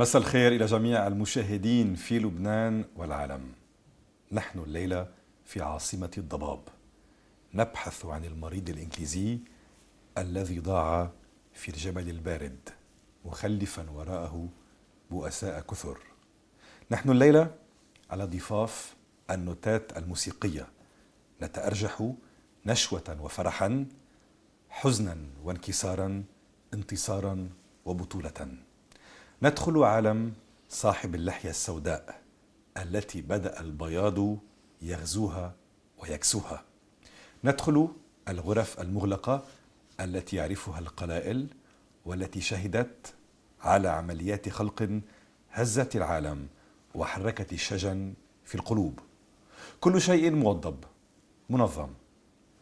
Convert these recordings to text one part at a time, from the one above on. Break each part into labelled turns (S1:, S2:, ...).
S1: مساء الخير إلى جميع المشاهدين في لبنان والعالم. نحن الليلة في عاصمة الضباب نبحث عن المريض الإنجليزي الذي ضاع في الجبل البارد مخلفا وراءه بؤساء كثر. نحن الليلة على ضفاف النوتات الموسيقية نتأرجح نشوة وفرحا، حزنا وانكسارا، انتصارا وبطولة. ندخل عالم صاحب اللحية السوداء التي بدأ البياض يغزوها ويكسوها. ندخل الغرف المغلقة التي يعرفها القلائل والتي شهدت على عمليات خلق هزت العالم وحركت الشجن في القلوب. كل شيء موضب منظم،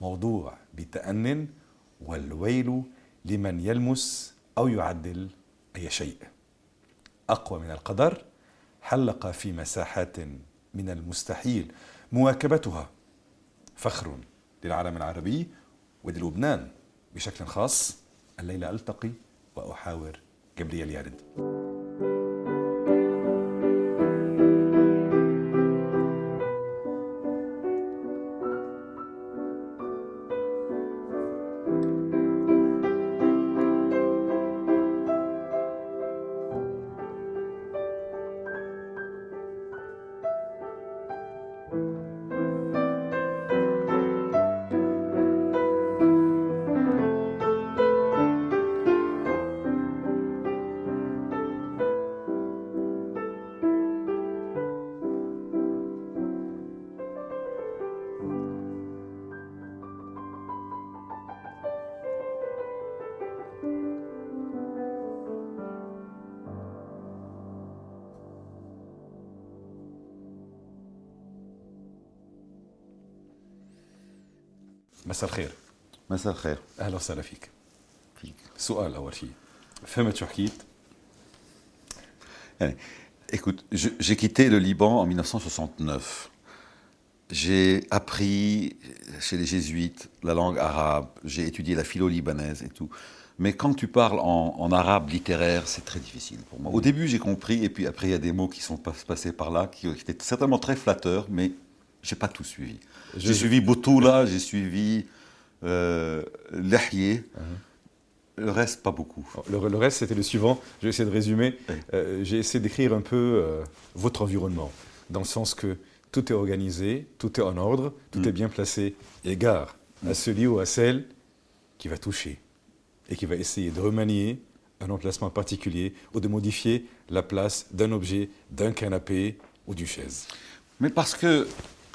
S1: موضوع بتأن، والويل لمن يلمس أو يعدل أي شيء. أقوى من القدر حلق في مساحات من المستحيل مواكبتها. فخر للعالم العربي وللبنان بشكل خاص. الليلة ألتقي وأحاور جبريل يارد. مساء الخير.
S2: مساء الخير.
S1: أهلا وسهلا فيك.
S2: سؤال
S1: أول شيء، فهمت شو حكيت؟
S2: Écoute, j'ai quitté le Liban en 1969. J'ai appris chez les jésuites la langue arabe, j'ai étudié la philo libanaise et tout. Mais quand tu parles en arabe littéraire, c'est très difficile pour moi. Au début, j'ai compris, et puis après, il y a des mots qui sont passés par là, qui étaient certainement très flatteurs, mais je n'ai pas tout suivi. J'ai suivi Boutoula, j'ai suivi Lahye. Le reste, pas beaucoup.
S1: Le reste, c'était le suivant. Je vais essayer de résumer. J'ai essayé d'écrire un peu votre environnement, dans le sens que tout est organisé, tout est en ordre, tout est bien placé. Égard à celui ou à celle qui va toucher et qui va essayer de remanier un emplacement particulier ou de modifier la place d'un objet, d'un canapé ou d'une chaise.
S2: Mais parce que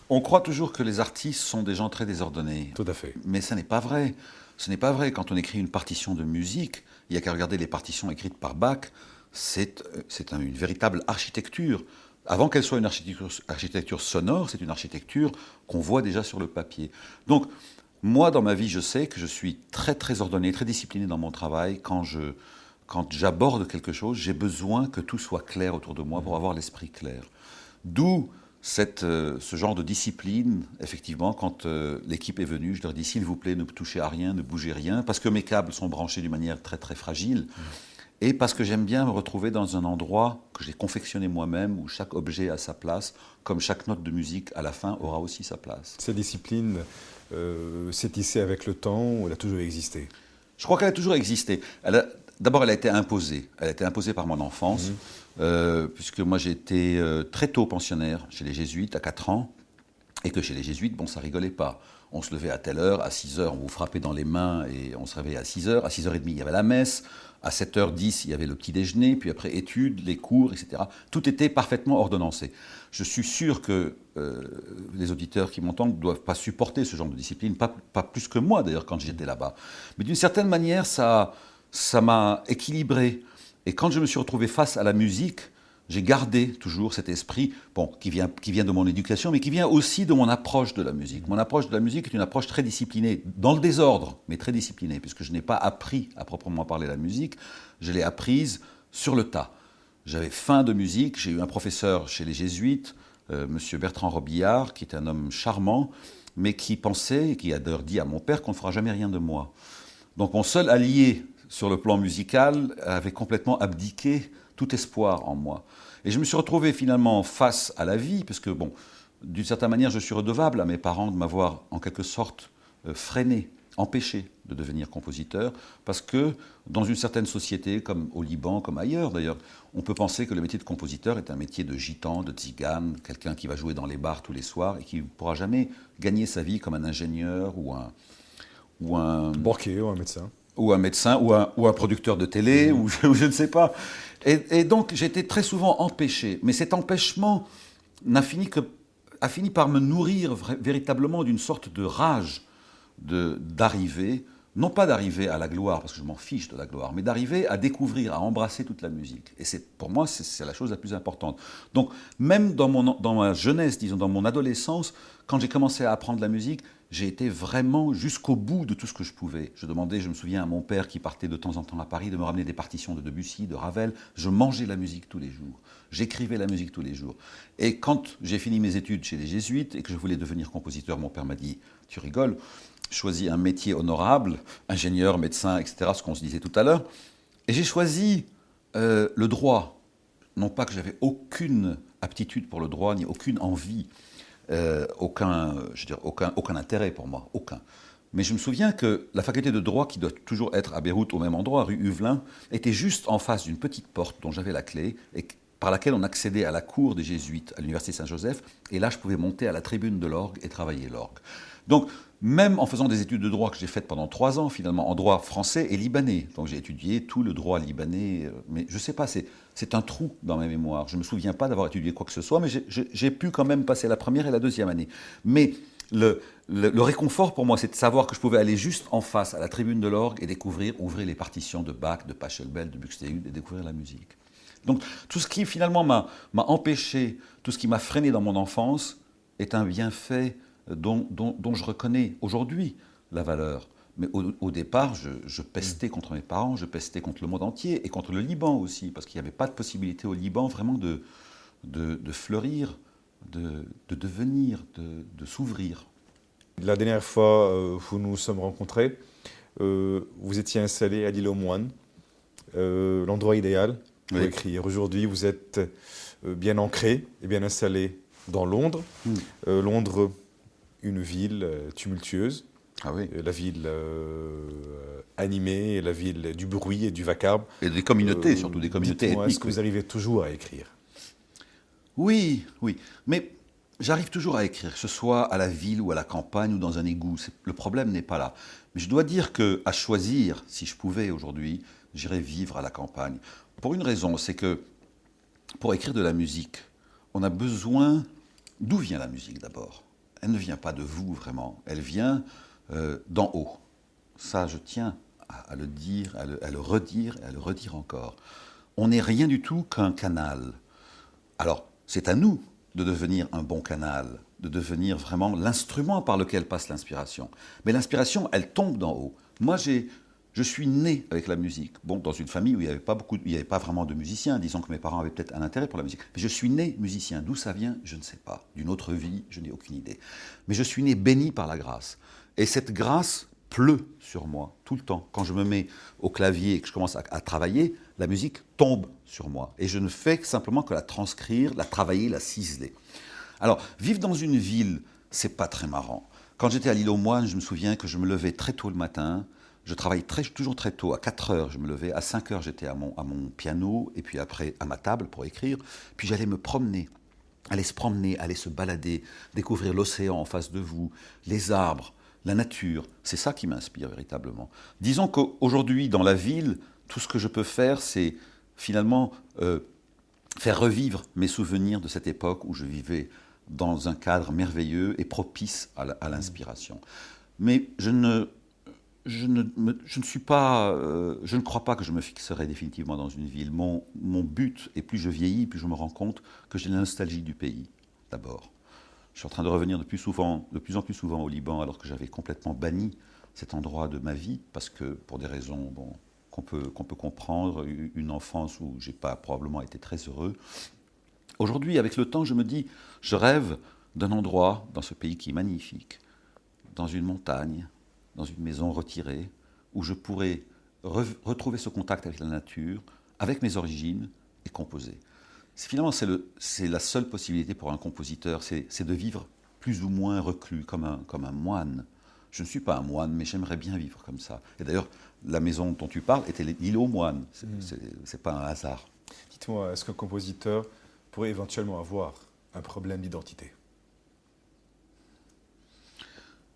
S2: on croit toujours que les artistes sont des gens très désordonnés.
S1: Tout à fait.
S2: Mais ça n'est pas vrai. Ce n'est pas vrai. Quand on écrit une partition de musique, il n'y a qu'à regarder les partitions écrites par Bach, c'est une véritable architecture. Avant qu'elle soit une architecture sonore, c'est une architecture qu'on voit déjà sur le papier. Donc, moi, dans ma vie, je sais que je suis très, très ordonné, très discipliné dans mon travail. Quand j'aborde quelque chose, j'ai besoin que tout soit clair autour de moi pour avoir l'esprit clair. D'où ce genre de discipline, effectivement, quand l'équipe est venue, je leur dis, s'il vous plaît, ne touchez à rien, ne bougez rien, parce que mes câbles sont branchés d'une manière très, très fragile, et parce que j'aime bien me retrouver dans un endroit que j'ai confectionné moi-même, où chaque objet a sa place, comme chaque note de musique, à la fin, aura aussi sa place.
S1: Cette discipline s'est tissée avec le temps, ou elle a toujours existé?
S2: Je crois qu'elle a toujours existé. D'abord, elle a été imposée. Elle a été imposée par mon enfance, puisque moi j'ai été très tôt pensionnaire chez les jésuites, à 4 ans, et que chez les jésuites, bon, ça rigolait pas. On se levait à telle heure, à 6 heures, on vous frappait dans les mains, et on se réveillait à 6 heures. À 6h30, il y avait la messe. À 7h10, il y avait le petit déjeuner, puis après études, les cours, etc. Tout était parfaitement ordonnancé. Je suis sûr que les auditeurs qui m'entendent ne doivent pas supporter ce genre de discipline, pas plus que moi d'ailleurs quand j'étais là-bas. Mais d'une certaine manière, ça m'a équilibré. Et quand je me suis retrouvé face à la musique, j'ai gardé toujours cet esprit, bon, qui vient de mon éducation, mais qui vient aussi de mon approche de la musique. Mon approche de la musique est une approche très disciplinée, dans le désordre, mais très disciplinée, puisque je n'ai pas appris à proprement parler la musique, je l'ai apprise sur le tas. J'avais faim de musique, j'ai eu un professeur chez les jésuites, Monsieur Bertrand Robillard, qui est un homme charmant, mais qui pensait, et qui a d'ailleurs dit à mon père qu'on ne fera jamais rien de moi. Donc mon seul allié sur le plan musical avait complètement abdiqué tout espoir en moi. Et je me suis retrouvé finalement face à la vie, parce que, bon, d'une certaine manière, je suis redevable à mes parents de m'avoir, en quelque sorte, freiné, empêché de devenir compositeur, parce que dans une certaine société, comme au Liban, comme ailleurs d'ailleurs, on peut penser que le métier de compositeur est un métier de gitan, de tzigane, quelqu'un qui va jouer dans les bars tous les soirs et qui ne pourra jamais gagner sa vie comme un ingénieur ou un
S1: Banquier ou un médecin.
S2: Ou un médecin, ou un producteur de télé, ou je ne sais pas. Et donc, j'ai été très souvent empêché. Mais cet empêchement a fini par me nourrir véritablement d'une sorte de rage d'arriver, non pas d'arriver à la gloire, parce que je m'en fiche de la gloire, mais d'arriver à découvrir, à embrasser toute la musique. Et pour moi, c'est la chose la plus importante. Donc, même dans ma jeunesse, disons, dans mon adolescence, quand j'ai commencé à apprendre la musique, j'ai été vraiment jusqu'au bout de tout ce que je pouvais. Je me souviens à mon père qui partait de temps en temps à Paris, de me ramener des partitions de Debussy, de Ravel. Je mangeais la musique tous les jours. J'écrivais la musique tous les jours. Et quand j'ai fini mes études chez les Jésuites et que je voulais devenir compositeur, mon père m'a dit « Tu rigoles, choisis un métier honorable, ingénieur, médecin, etc., ce qu'on se disait tout à l'heure. » Et j'ai choisi le droit. Non pas que j'avais aucune aptitude pour le droit, ni aucune envie. Aucun intérêt pour moi, aucun. Mais je me souviens que la faculté de droit, qui doit toujours être à Beyrouth, au même endroit, rue Huvelin, était juste en face d'une petite porte dont j'avais la clé, et par laquelle on accédait à la cour des Jésuites à l'université Saint-Joseph, et là je pouvais monter à la tribune de l'orgue et travailler l'orgue. Donc, même en faisant des études de droit que j'ai faites pendant 3 ans, finalement, en droit français et libanais. Donc j'ai étudié tout le droit libanais, mais je ne sais pas, c'est un trou dans ma mémoire. Je ne me souviens pas d'avoir étudié quoi que ce soit, mais j'ai pu quand même passer la première et la deuxième année. Mais le réconfort pour moi, c'est de savoir que je pouvais aller juste en face à la tribune de l'orgue et ouvrir les partitions de Bach, de Pachelbel, de Buxtehude et découvrir la musique. Donc tout ce qui finalement m'a empêché, tout ce qui m'a freiné dans mon enfance est un bienfait dont je reconnais aujourd'hui la valeur. Mais au départ, je pestais contre mes parents, je pestais contre le monde entier et contre le Liban aussi, parce qu'il n'y avait pas de possibilité au Liban vraiment de fleurir, de devenir, de s'ouvrir.
S1: La dernière fois où nous nous sommes rencontrés, vous étiez installé à l'île aux Moines, l'endroit idéal pour écrire. Aujourd'hui, vous êtes bien ancré et bien installé dans Londres. Londres, une ville tumultueuse, la ville animée, la ville du bruit et du vacarme.
S2: Et des communautés, surtout des communautés ethniques.
S1: Est-ce que vous arrivez toujours à écrire?
S2: Oui, mais j'arrive toujours à écrire, que ce soit à la ville ou à la campagne ou dans un égout. Le problème n'est pas là. Mais je dois dire qu'à choisir, si je pouvais aujourd'hui, j'irais vivre à la campagne. Pour une raison, c'est que pour écrire de la musique, on a besoin... D'où vient la musique d'abord? Elle ne vient pas de vous vraiment, elle vient d'en haut. Ça, je tiens à le dire, à le redire et à le redire encore. On n'est rien du tout qu'un canal. Alors, c'est à nous de devenir un bon canal, de devenir vraiment l'instrument par lequel passe l'inspiration. Mais l'inspiration, elle tombe d'en haut. Moi, je suis né avec la musique. Bon, dans une famille où il n'y avait pas vraiment de musiciens. Disons que mes parents avaient peut-être un intérêt pour la musique. Mais je suis né musicien. D'où ça vient, je ne sais pas. D'une autre vie, je n'ai aucune idée. Mais je suis né béni par la grâce. Et cette grâce pleut sur moi tout le temps. Quand je me mets au clavier et que je commence à travailler, la musique tombe sur moi. Et je ne fais simplement que la transcrire, la travailler, la ciseler. Alors, vivre dans une ville, c'est pas très marrant. Quand j'étais à l'île aux Moines, je me souviens que je me levais très tôt le matin. Je travaillais toujours très tôt, à 4 heures je me levais, à 5 heures j'étais à mon piano, et puis après à ma table pour écrire, puis j'allais me promener, aller se balader, découvrir l'océan en face de vous, les arbres, la nature, c'est ça qui m'inspire véritablement. Disons qu'aujourd'hui dans la ville, tout ce que je peux faire, c'est finalement faire revivre mes souvenirs de cette époque où je vivais dans un cadre merveilleux et propice à l'inspiration. Mais je ne crois pas que je me fixerai définitivement dans une ville. Mon but, et plus je vieillis, plus je me rends compte que j'ai la nostalgie du pays, d'abord. Je suis en train de revenir de plus en plus souvent au Liban, alors que j'avais complètement banni cet endroit de ma vie, parce que pour des raisons qu'on peut comprendre, une enfance où j'ai pas probablement été très heureux. Aujourd'hui, avec le temps, je me dis, je rêve d'un endroit dans ce pays qui est magnifique, dans une montagne, dans une maison retirée, où je pourrais retrouver ce contact avec la nature, avec mes origines, et composer. Finalement, c'est la seule possibilité pour un compositeur, c'est de vivre plus ou moins reclus, comme un moine. Je ne suis pas un moine, mais j'aimerais bien vivre comme ça. Et d'ailleurs, la maison dont tu parles était l'île aux moines. C'est pas un hasard.
S1: Dites-moi, est-ce qu'un compositeur pourrait éventuellement avoir un problème d'identité?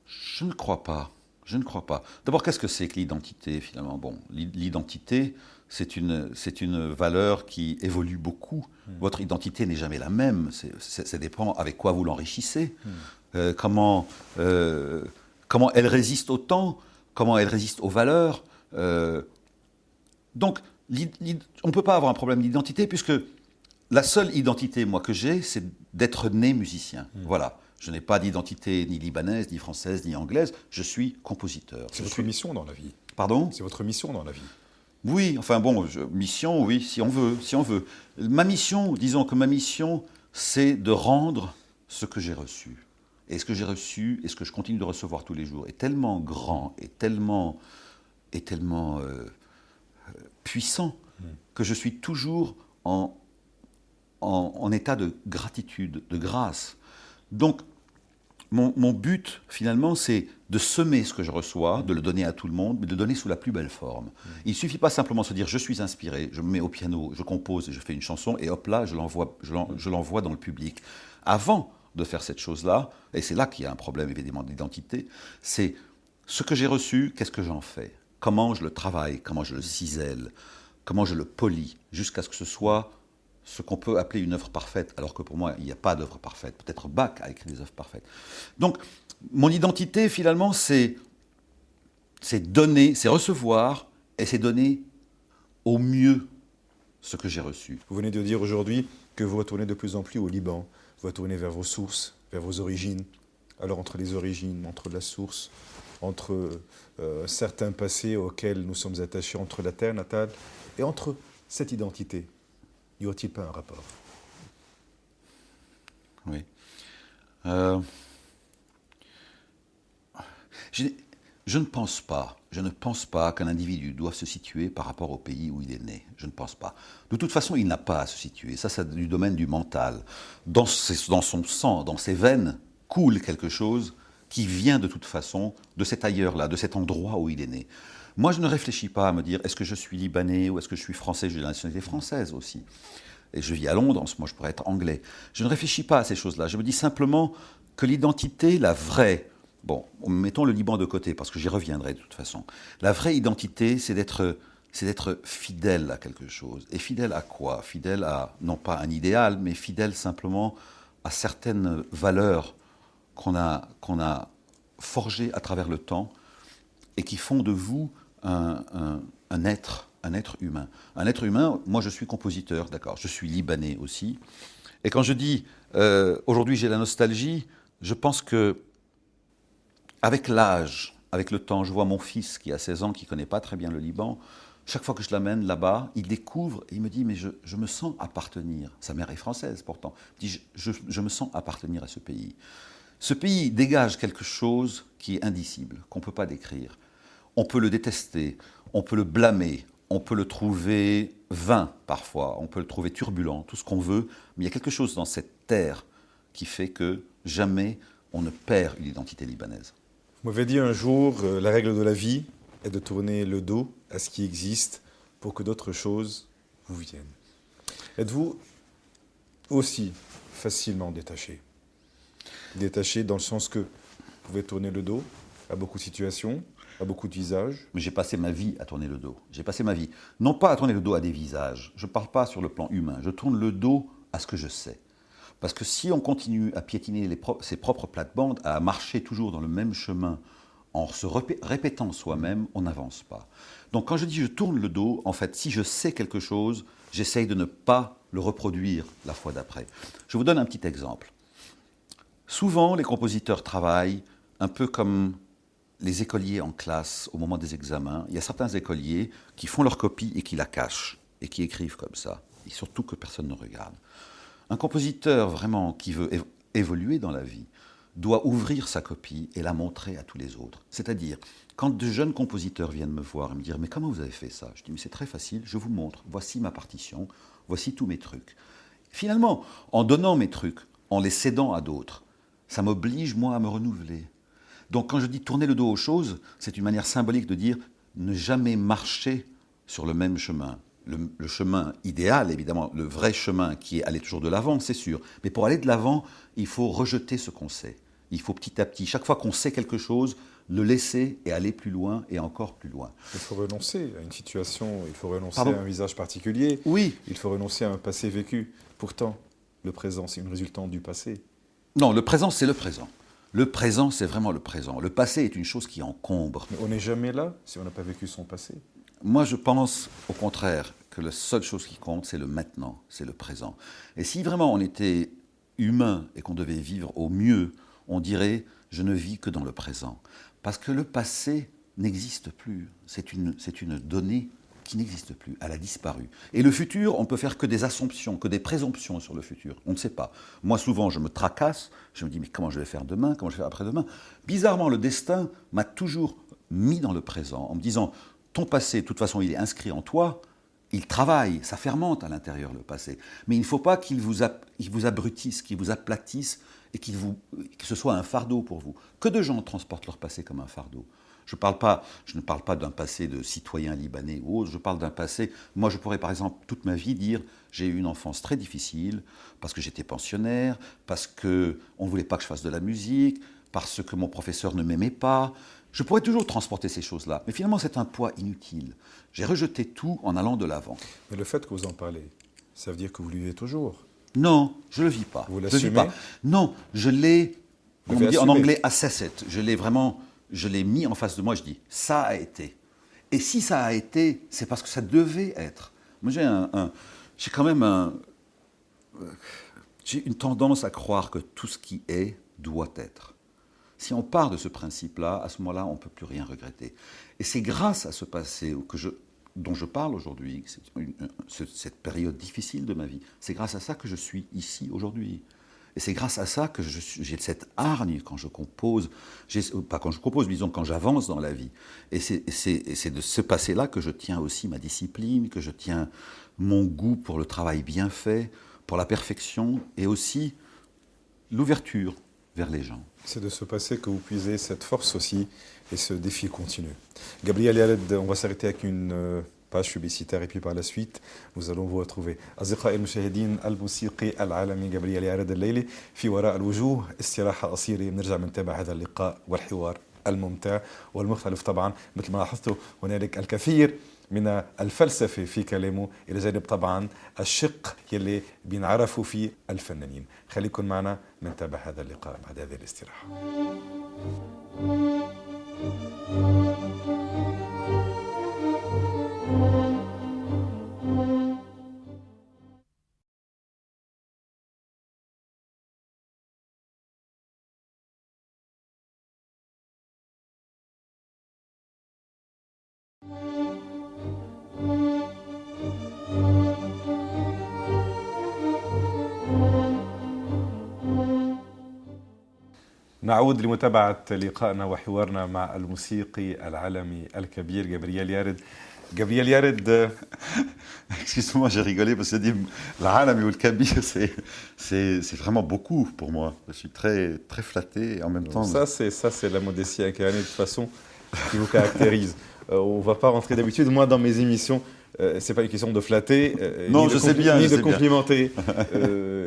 S2: Je ne crois pas. Je ne crois pas. D'abord, qu'est-ce que c'est que l'identité, finalement? Bon, l'identité, c'est une valeur qui évolue beaucoup. Votre identité n'est jamais la même. Ça dépend avec quoi vous l'enrichissez. Comment elle résiste au temps, comment elle résiste aux valeurs. Donc, on ne peut pas avoir un problème d'identité, puisque la seule identité, moi, que j'ai, c'est d'être né musicien. Voilà. Je n'ai pas d'identité ni libanaise, ni française, ni anglaise. Je suis compositeur.
S1: C'est votre mission dans la vie.
S2: Pardon?
S1: C'est votre mission dans la vie.
S2: Oui, enfin bon, mission, oui, si on veut. Ma mission, disons que ma mission, c'est de rendre ce que j'ai reçu. Et ce que j'ai reçu, et ce que je continue de recevoir tous les jours, est tellement grand, et tellement puissant, que je suis toujours en état de gratitude, de grâce. Donc, mon but, finalement, c'est de semer ce que je reçois, de le donner à tout le monde, mais de le donner sous la plus belle forme. Il ne suffit pas simplement de se dire « je suis inspiré, je me mets au piano, je compose et je fais une chanson » et hop là, je l'envoie dans le public. Avant de faire cette chose-là, et c'est là qu'il y a un problème évidemment d'identité, c'est ce que j'ai reçu, qu'est-ce que j'en fais? Comment je le travaille, comment je le cisèle, comment je le polis, jusqu'à ce que ce soit ce qu'on peut appeler une œuvre parfaite, alors que pour moi, il n'y a pas d'œuvre parfaite. Peut-être Bach a écrit des œuvres parfaites. Donc, mon identité, finalement, c'est donner, c'est recevoir, et c'est donner au mieux ce que j'ai reçu.
S1: Vous venez de dire aujourd'hui que vous retournez de plus en plus au Liban, vous retournez vers vos sources, vers vos origines. Alors, entre les origines, entre la source, entre certains passés auxquels nous sommes attachés, entre la terre natale, et entre cette identité, y aurait-il pas un rapport?
S2: Oui. Je ne pense pas qu'un individu doive se situer par rapport au pays où il est né. Je ne pense pas. De toute façon, il n'a pas à se situer. Ça, c'est du domaine du mental. Dans son sang, dans ses veines, coule quelque chose qui vient de toute façon de cet ailleurs-là, de cet endroit où il est né. Moi, je ne réfléchis pas à me dire, est-ce que je suis libanais ou est-ce que je suis français? J'ai la nationalité française aussi. Et je vis à Londres, en ce moment, je pourrais être anglais. Je ne réfléchis pas à ces choses-là. Je me dis simplement que l'identité, la vraie, bon, mettons le Liban de côté, parce que j'y reviendrai de toute façon. La vraie identité, c'est d'être fidèle à quelque chose. Et fidèle à quoi? Fidèle à, non pas un idéal, mais fidèle simplement à certaines valeurs qu'on a forgées à travers le temps et qui font de vous un être humain. Un être humain, moi je suis compositeur, d'accord, je suis libanais aussi. Et quand je dis aujourd'hui j'ai la nostalgie, je pense que avec l'âge, avec le temps, je vois mon fils qui a 16 ans, qui ne connaît pas très bien le Liban. Chaque fois que je l'amène là-bas, il découvre et il me dit « mais je me sens appartenir ». Sa mère est française pourtant. Il dit « je me sens appartenir à ce pays ». Ce pays dégage quelque chose qui est indicible, qu'on ne peut pas décrire. On peut le détester, on peut le blâmer, on peut le trouver vain parfois, on peut le trouver turbulent, tout ce qu'on veut, mais il y a quelque chose dans cette terre qui fait que jamais on ne perd une identité libanaise.
S1: Vous m'avez dit un jour, la règle de la vie est de tourner le dos à ce qui existe pour que d'autres choses vous viennent. Êtes-vous aussi facilement détaché? Détaché dans le sens que vous pouvez tourner le dos à beaucoup de situations, à beaucoup de visages.
S2: Mais j'ai passé ma vie à tourner le dos. J'ai passé ma vie, non pas à tourner le dos à des visages, je ne parle pas sur le plan humain, je tourne le dos à ce que je sais. Parce que si on continue à piétiner ses propres plates-bandes, à marcher toujours dans le même chemin, en se répétant soi-même, on n'avance pas. Donc quand je dis je tourne le dos, en fait, si je sais quelque chose, j'essaye de ne pas le reproduire la fois d'après. Je vous donne un petit exemple. Souvent, les compositeurs travaillent un peu comme les écoliers en classe au moment des examens. Il y a certains écoliers qui font leur copie et qui la cachent, et qui écrivent comme ça, et surtout que personne ne regarde. Un compositeur vraiment qui veut évoluer dans la vie doit ouvrir sa copie et la montrer à tous les autres. C'est-à-dire, quand de jeunes compositeurs viennent me voir et me dire « mais comment vous avez fait ça ?» Je dis « mais c'est très facile, je vous montre, voici ma partition, voici tous mes trucs. Finalement, en donnant mes trucs, en les cédant à d'autres, ça m'oblige, moi, à me renouveler. Donc quand je dis tourner le dos aux choses, c'est une manière symbolique de dire ne jamais marcher sur le même chemin. Le chemin idéal, évidemment, le vrai chemin qui est aller toujours de l'avant, c'est sûr. Mais pour aller de l'avant, il faut rejeter ce qu'on sait. Il faut petit à petit, chaque fois qu'on sait quelque chose, le laisser et aller plus loin et encore plus loin.
S1: Il faut renoncer à une situation, il faut renoncer
S2: Pardon ?
S1: à un visage particulier,
S2: Oui.
S1: il faut renoncer à un passé vécu. Pourtant, le présent, c'est une résultante du passé.
S2: Non, le présent, c'est le présent. Le présent, c'est vraiment le présent. Le passé est une chose qui encombre.
S1: Mais on n'est jamais là si on n'a pas vécu son passé.
S2: Moi, je pense, au contraire, que la seule chose qui compte, c'est le maintenant, c'est le présent. Et si vraiment on était humain et qu'on devait vivre au mieux, on dirait « je ne vis que dans le présent ». Parce que le passé n'existe plus. C'est une donnée qui n'existe plus. Elle a disparu. Et le futur, on ne peut faire que des assumptions, que des présomptions sur le futur. On ne sait pas. Moi, souvent, je me tracasse. Je me dis, mais comment je vais faire demain ? Comment je vais faire après-demain ? Bizarrement, le destin m'a toujours mis dans le présent, en me disant, ton passé, de toute façon, il est inscrit en toi. Il travaille, ça fermente à l'intérieur, le passé. Mais il ne faut pas qu'il vous abrutisse, qu'il vous aplatisse et que ce soit un fardeau pour vous. Que de gens transportent leur passé comme un fardeau. Je ne parle pas d'un passé de citoyen libanais ou autre, je parle d'un passé... Moi, je pourrais, par exemple, toute ma vie dire j'ai eu une enfance très difficile, parce que j'étais pensionnaire, parce qu'on ne voulait pas que je fasse de la musique, parce que mon professeur ne m'aimait pas. Je pourrais toujours transporter ces choses-là. Mais finalement, c'est un poids inutile. J'ai rejeté tout en allant de l'avant.
S1: Mais le fait que vous en parlez, ça veut dire que vous le vivez toujours.
S2: Non, je ne le vis pas.
S1: Vous
S2: Je le
S1: l'assumez ?
S2: vis pas. Non, je l'ai,
S1: Vous
S2: on dit en
S1: l'assumez.
S2: anglais, assessed. Je l'ai mis en face de moi, je dis, ça a été. Et si ça a été, c'est parce que ça devait être. Moi, j'ai quand même j'ai une tendance à croire que tout ce qui est doit être. Si on part de ce principe-là, à ce moment-là, on ne peut plus rien regretter. Et c'est grâce à ce passé dont je parle aujourd'hui, cette période difficile de ma vie, c'est grâce à ça que je suis ici aujourd'hui. Et c'est grâce à ça que j'ai cette hargne quand je compose, pas quand je compose, mais disons quand j'avance dans la vie. Et c'est de ce passé-là que je tiens aussi ma discipline, que je tiens mon goût pour le travail bien fait, pour la perfection, et aussi l'ouverture vers les gens.
S1: C'est de ce passé que vous puisez cette force aussi et ce défi continu. Gabriel Yared, on va s'arrêter avec une page publicitaire et puis par la suite, nous allons vous retrouver. أصدقائي المشاهدين الموسيقي العالمي جابرييل يارد الليلي في وراء الوجوه استراحة قصيرة بنرجع بنتابع هذا اللقاء والحوار الممتع والمختلف طبعا مثل ما لاحظتوا هنالك الكثير من الفلسفة في كلامه إلى جانب طبعا الشق يلي بينعرفوا فيه الفنانين. خليكن معنا نتابع هذا اللقاء بعد هذه الاستراحة. نعود لمتابعة لقائنا وحوارنا مع الموسيقي العالمي الكبير جابرييل يارد. Gabriel Yared.
S2: Excuse-moi, j'ai rigolé parce que dit l'Alami ou le Kabir, c'est vraiment beaucoup pour moi. Je suis très, très flatté et en même temps.
S1: Ça, c'est la modestie incarnée de toute façon qui vous caractérise. On ne va pas rentrer d'habitude. Moi, dans mes émissions, c'est pas une question de flatter,
S2: non, je sais bien,
S1: ni de complimenter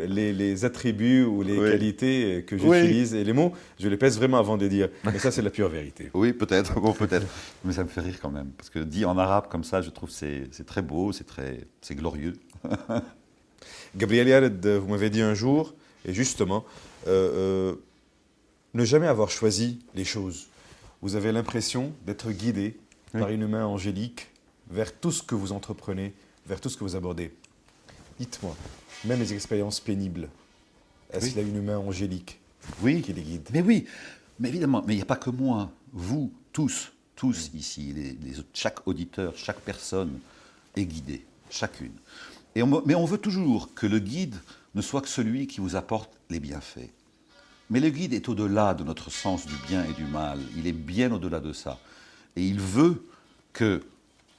S1: les attributs ou les qualités que j'utilise et les mots, je les pèse vraiment avant de les dire. Mais ça, c'est la pure vérité.
S2: Oui, peut-être, bon, peut-être. Mais ça me fait rire quand même. Parce que dit en arabe comme ça, je trouve que c'est très beau, c'est glorieux.
S1: Gabriel Yared, vous m'avez dit un jour, et justement, ne jamais avoir choisi les choses. Vous avez l'impression d'être guidé par une main angélique vers tout ce que vous entreprenez, vers tout ce que vous abordez. Dites-moi, même les expériences pénibles, est-ce qu'il y a une main angélique qui les guide?
S2: Mais oui, mais évidemment, mais il n'y a pas que moi, vous, tous ici, chaque auditeur, chaque personne est guidée, chacune. Mais on veut toujours que le guide ne soit que celui qui vous apporte les bienfaits. Mais le guide est au-delà de notre sens du bien et du mal, il est bien au-delà de ça. Et il veut que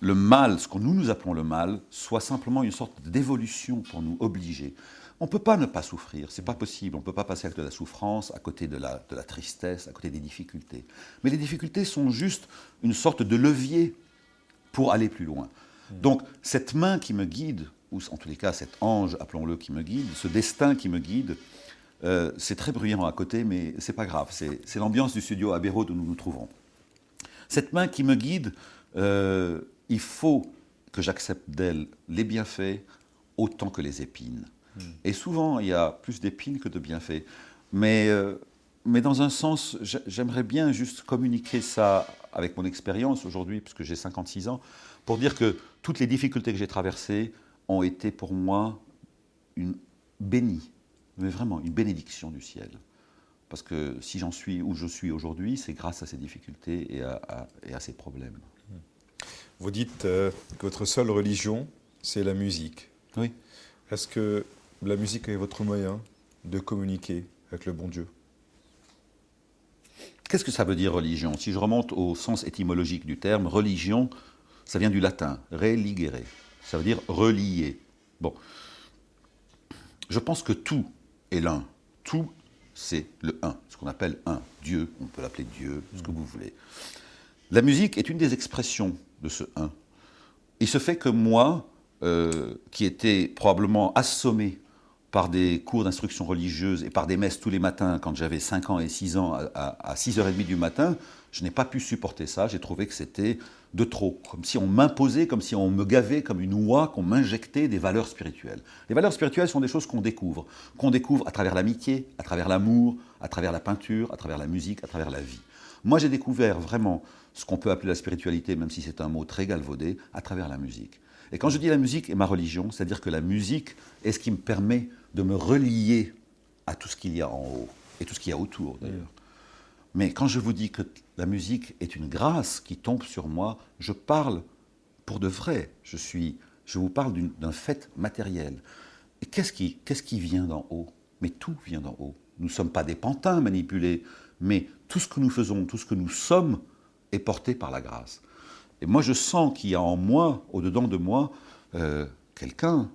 S2: le mal, ce que nous appelons le mal, soit simplement une sorte d'évolution pour nous obliger. On ne peut pas ne pas souffrir, c'est pas possible. On ne peut pas passer à côté de la souffrance, à côté de la tristesse, à côté des difficultés. Mais les difficultés sont juste une sorte de levier pour aller plus loin. Donc, cette main qui me guide, ou en tous les cas cet ange, appelons-le, qui me guide, ce destin qui me guide, c'est très bruyant à côté, mais c'est pas grave. C'est l'ambiance du studio Abbey Road où nous nous trouvons. Cette main qui me guide, il faut que j'accepte d'elle les bienfaits autant que les épines. Et souvent, il y a plus d'épines que de bienfaits. Mais dans un sens, j'aimerais bien juste communiquer ça avec mon expérience aujourd'hui, puisque j'ai 56 ans, pour dire que toutes les difficultés que j'ai traversées ont été pour moi une bénie, mais vraiment une bénédiction du ciel. Parce que si j'en suis où je suis aujourd'hui, c'est grâce à ces difficultés et à ces problèmes.
S1: Vous dites que votre seule religion, c'est la musique.
S2: Oui.
S1: Est-ce que la musique est votre moyen de communiquer avec le bon Dieu?
S2: Qu'est-ce que ça veut dire religion? Si je remonte au sens étymologique du terme, religion, ça vient du latin, religere. Ça veut dire relier. Bon. Je pense que tout est l'un. Tout, c'est le un, ce qu'on appelle un. Dieu, on peut l'appeler Dieu, ce que vous voulez. La musique est une des expressions de ce un. Il se fait que moi, qui étais probablement assommé par des cours d'instruction religieuse et par des messes tous les matins quand j'avais 5 ans et 6 ans à 6h30 du matin, je n'ai pas pu supporter ça, j'ai trouvé que c'était de trop, comme si on m'imposait, comme si on me gavait comme une oie, qu'on m'injectait des valeurs spirituelles. Les valeurs spirituelles sont des choses qu'on découvre à travers l'amitié, à travers l'amour, à travers la peinture, à travers la musique, à travers la vie. Moi j'ai découvert vraiment ce qu'on peut appeler la spiritualité, même si c'est un mot très galvaudé, à travers la musique. Et quand je dis la musique est ma religion, c'est-à-dire que la musique est ce qui me permet de me relier à tout ce qu'il y a en haut, et tout ce qu'il y a autour d'ailleurs. Mais quand je vous dis que la musique est une grâce qui tombe sur moi, je parle pour de vrai. Je vous parle d'un fait matériel. Et qu'est-ce qui vient d'en haut? Mais tout vient d'en haut. Nous ne sommes pas des pantins manipulés, mais tout ce que nous faisons, tout ce que nous sommes, est porté par la grâce. Et moi, je sens qu'il y a en moi, au-dedans de moi, quelqu'un,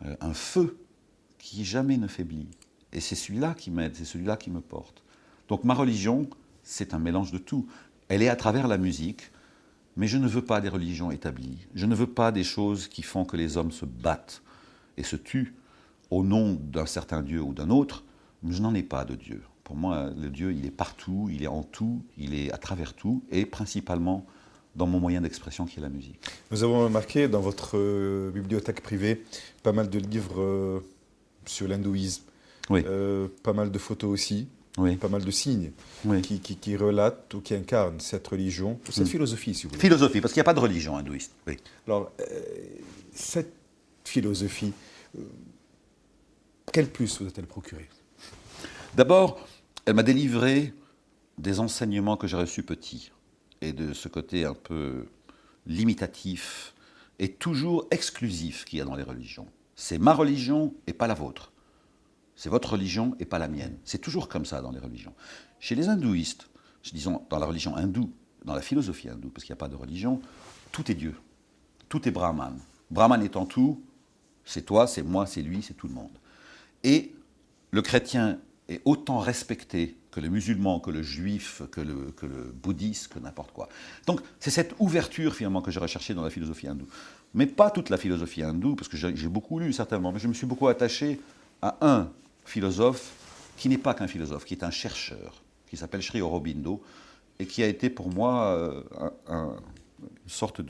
S2: un feu qui jamais ne faiblit. Et c'est celui-là qui m'aide, c'est celui-là qui me porte. Donc ma religion, c'est un mélange de tout. Elle est à travers la musique, mais je ne veux pas des religions établies. Je ne veux pas des choses qui font que les hommes se battent et se tuent au nom d'un certain Dieu ou d'un autre. Je n'en ai pas de Dieu. Pour moi, le Dieu, il est partout, il est en tout, il est à travers tout, et principalement dans mon moyen d'expression qui est la musique.
S1: Nous avons remarqué dans votre bibliothèque privée pas mal de livres sur l'hindouisme,
S2: Oui.
S1: pas mal de photos aussi,
S2: Oui.
S1: pas mal de signes
S2: Oui.
S1: qui relatent ou qui incarnent cette religion, cette philosophie, si vous voulez.
S2: Philosophie, parce qu'il n'y a pas de religion hindouiste. Oui.
S1: Alors, cette philosophie, quel plus vous a-t-elle procuré?
S2: D'abord, elle m'a délivré des enseignements que j'ai reçus petit, et de ce côté un peu limitatif et toujours exclusif qu'il y a dans les religions. C'est ma religion et pas la vôtre. C'est votre religion et pas la mienne. C'est toujours comme ça dans les religions. Chez les hindouistes, disons dans la religion hindoue, dans la philosophie hindoue, parce qu'il n'y a pas de religion, tout est Dieu. Tout est Brahman. Brahman étant tout, c'est toi, c'est moi, c'est lui, c'est tout le monde. Et le chrétien est autant respecté que le musulman, que le juif, que le bouddhiste, que n'importe quoi. Donc c'est cette ouverture finalement que j'ai recherchée dans la philosophie hindoue. Mais pas toute la philosophie hindoue, parce que j'ai beaucoup lu certainement, mais je me suis beaucoup attaché à un philosophe qui n'est pas qu'un philosophe, qui est un chercheur, qui s'appelle Sri Aurobindo, et qui a été pour moi une sorte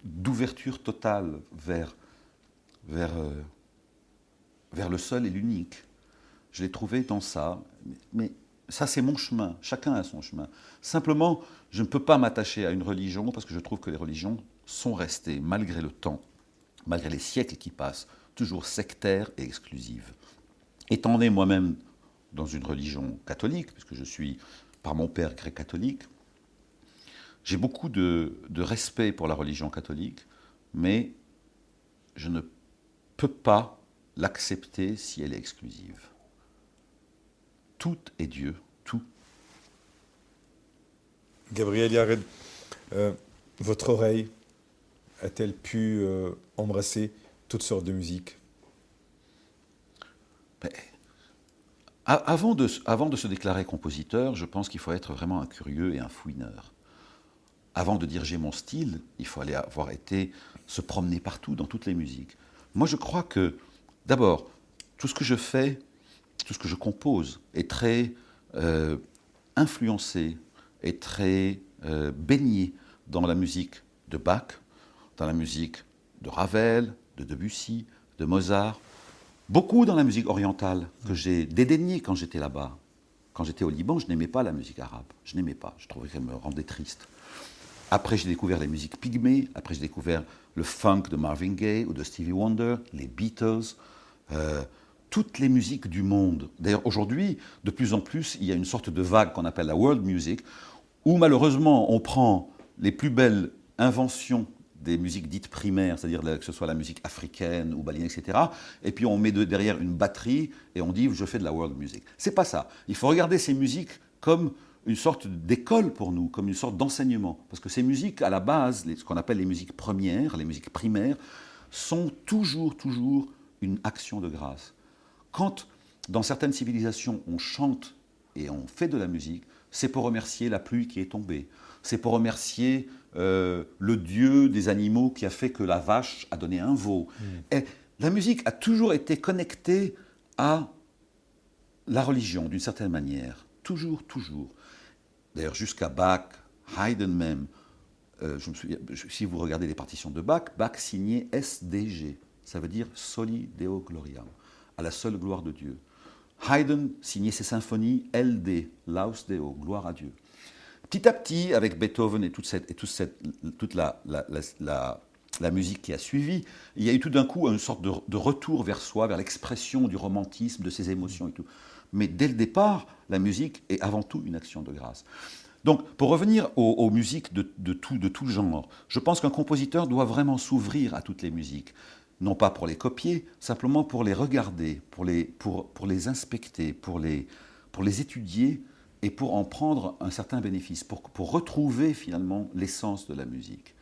S2: d'ouverture totale vers le seul et l'unique. Je l'ai trouvé dans ça, mais ça c'est mon chemin, chacun a son chemin. Simplement, je ne peux pas m'attacher à une religion parce que je trouve que les religions sont restées, malgré le temps, malgré les siècles qui passent, toujours sectaires et exclusives. Étant né moi-même dans une religion catholique, puisque je suis par mon père grec-catholique, j'ai beaucoup de respect pour la religion catholique, mais je ne peux pas l'accepter si elle est exclusive. Tout est Dieu, tout.
S1: Gabriel Yared, votre oreille a-t-elle pu embrasser toutes sortes de musique?
S2: Avant de se déclarer compositeur, je pense qu'il faut être vraiment un curieux et un fouineur. Avant de dire j'ai mon style, il faut aller avoir été se promener partout dans toutes les musiques. Moi, je crois que, d'abord, tout ce que je fais, tout ce que je compose est très influencé, est très baigné dans la musique de Bach, dans la musique de Ravel, de Debussy, de Mozart, beaucoup dans la musique orientale que j'ai dédaignée quand j'étais là-bas. Quand j'étais au Liban, je n'aimais pas la musique arabe. Je n'aimais pas. Je trouvais qu'elle me rendait triste. Après, j'ai découvert les musiques pygmées. Après, j'ai découvert le funk de Marvin Gaye ou de Stevie Wonder, les Beatles, toutes les musiques du monde. D'ailleurs, aujourd'hui, de plus en plus, il y a une sorte de vague qu'on appelle la world music, où malheureusement, on prend les plus belles inventions des musiques dites primaires, c'est-à-dire que ce soit la musique africaine ou balinese, etc. Et puis on met derrière une batterie et on dit je fais de la world music. C'est pas ça. Il faut regarder ces musiques comme une sorte d'école pour nous, comme une sorte d'enseignement. Parce que ces musiques, à la base, ce qu'on appelle les musiques premières, les musiques primaires, sont toujours une action de grâce. Quand, dans certaines civilisations, on chante et on fait de la musique, c'est pour remercier la pluie qui est tombée. C'est pour remercier le dieu des animaux qui a fait que la vache a donné un veau. Et la musique a toujours été connectée à la religion, d'une certaine manière. Toujours. D'ailleurs, jusqu'à Bach, Haydn même, je me souviens, si vous regardez les partitions de Bach, Bach signait SDG, ça veut dire Soli Deo Gloriam, à la seule gloire de Dieu. Haydn signait ses symphonies LD, Laus Deo, gloire à Dieu. Petit à petit, avec Beethoven et toute la musique qui a suivi, il y a eu tout d'un coup une sorte de retour vers soi, vers l'expression du romantisme, de ses émotions et tout. Mais dès le départ, la musique est avant tout une action de grâce. Donc, pour revenir aux musiques de tout genre, je pense qu'un compositeur doit vraiment s'ouvrir à toutes les musiques. Non pas pour les copier, simplement pour les regarder, pour les inspecter, pour les étudier et pour en prendre un certain bénéfice, pour retrouver finalement l'essence de la musique.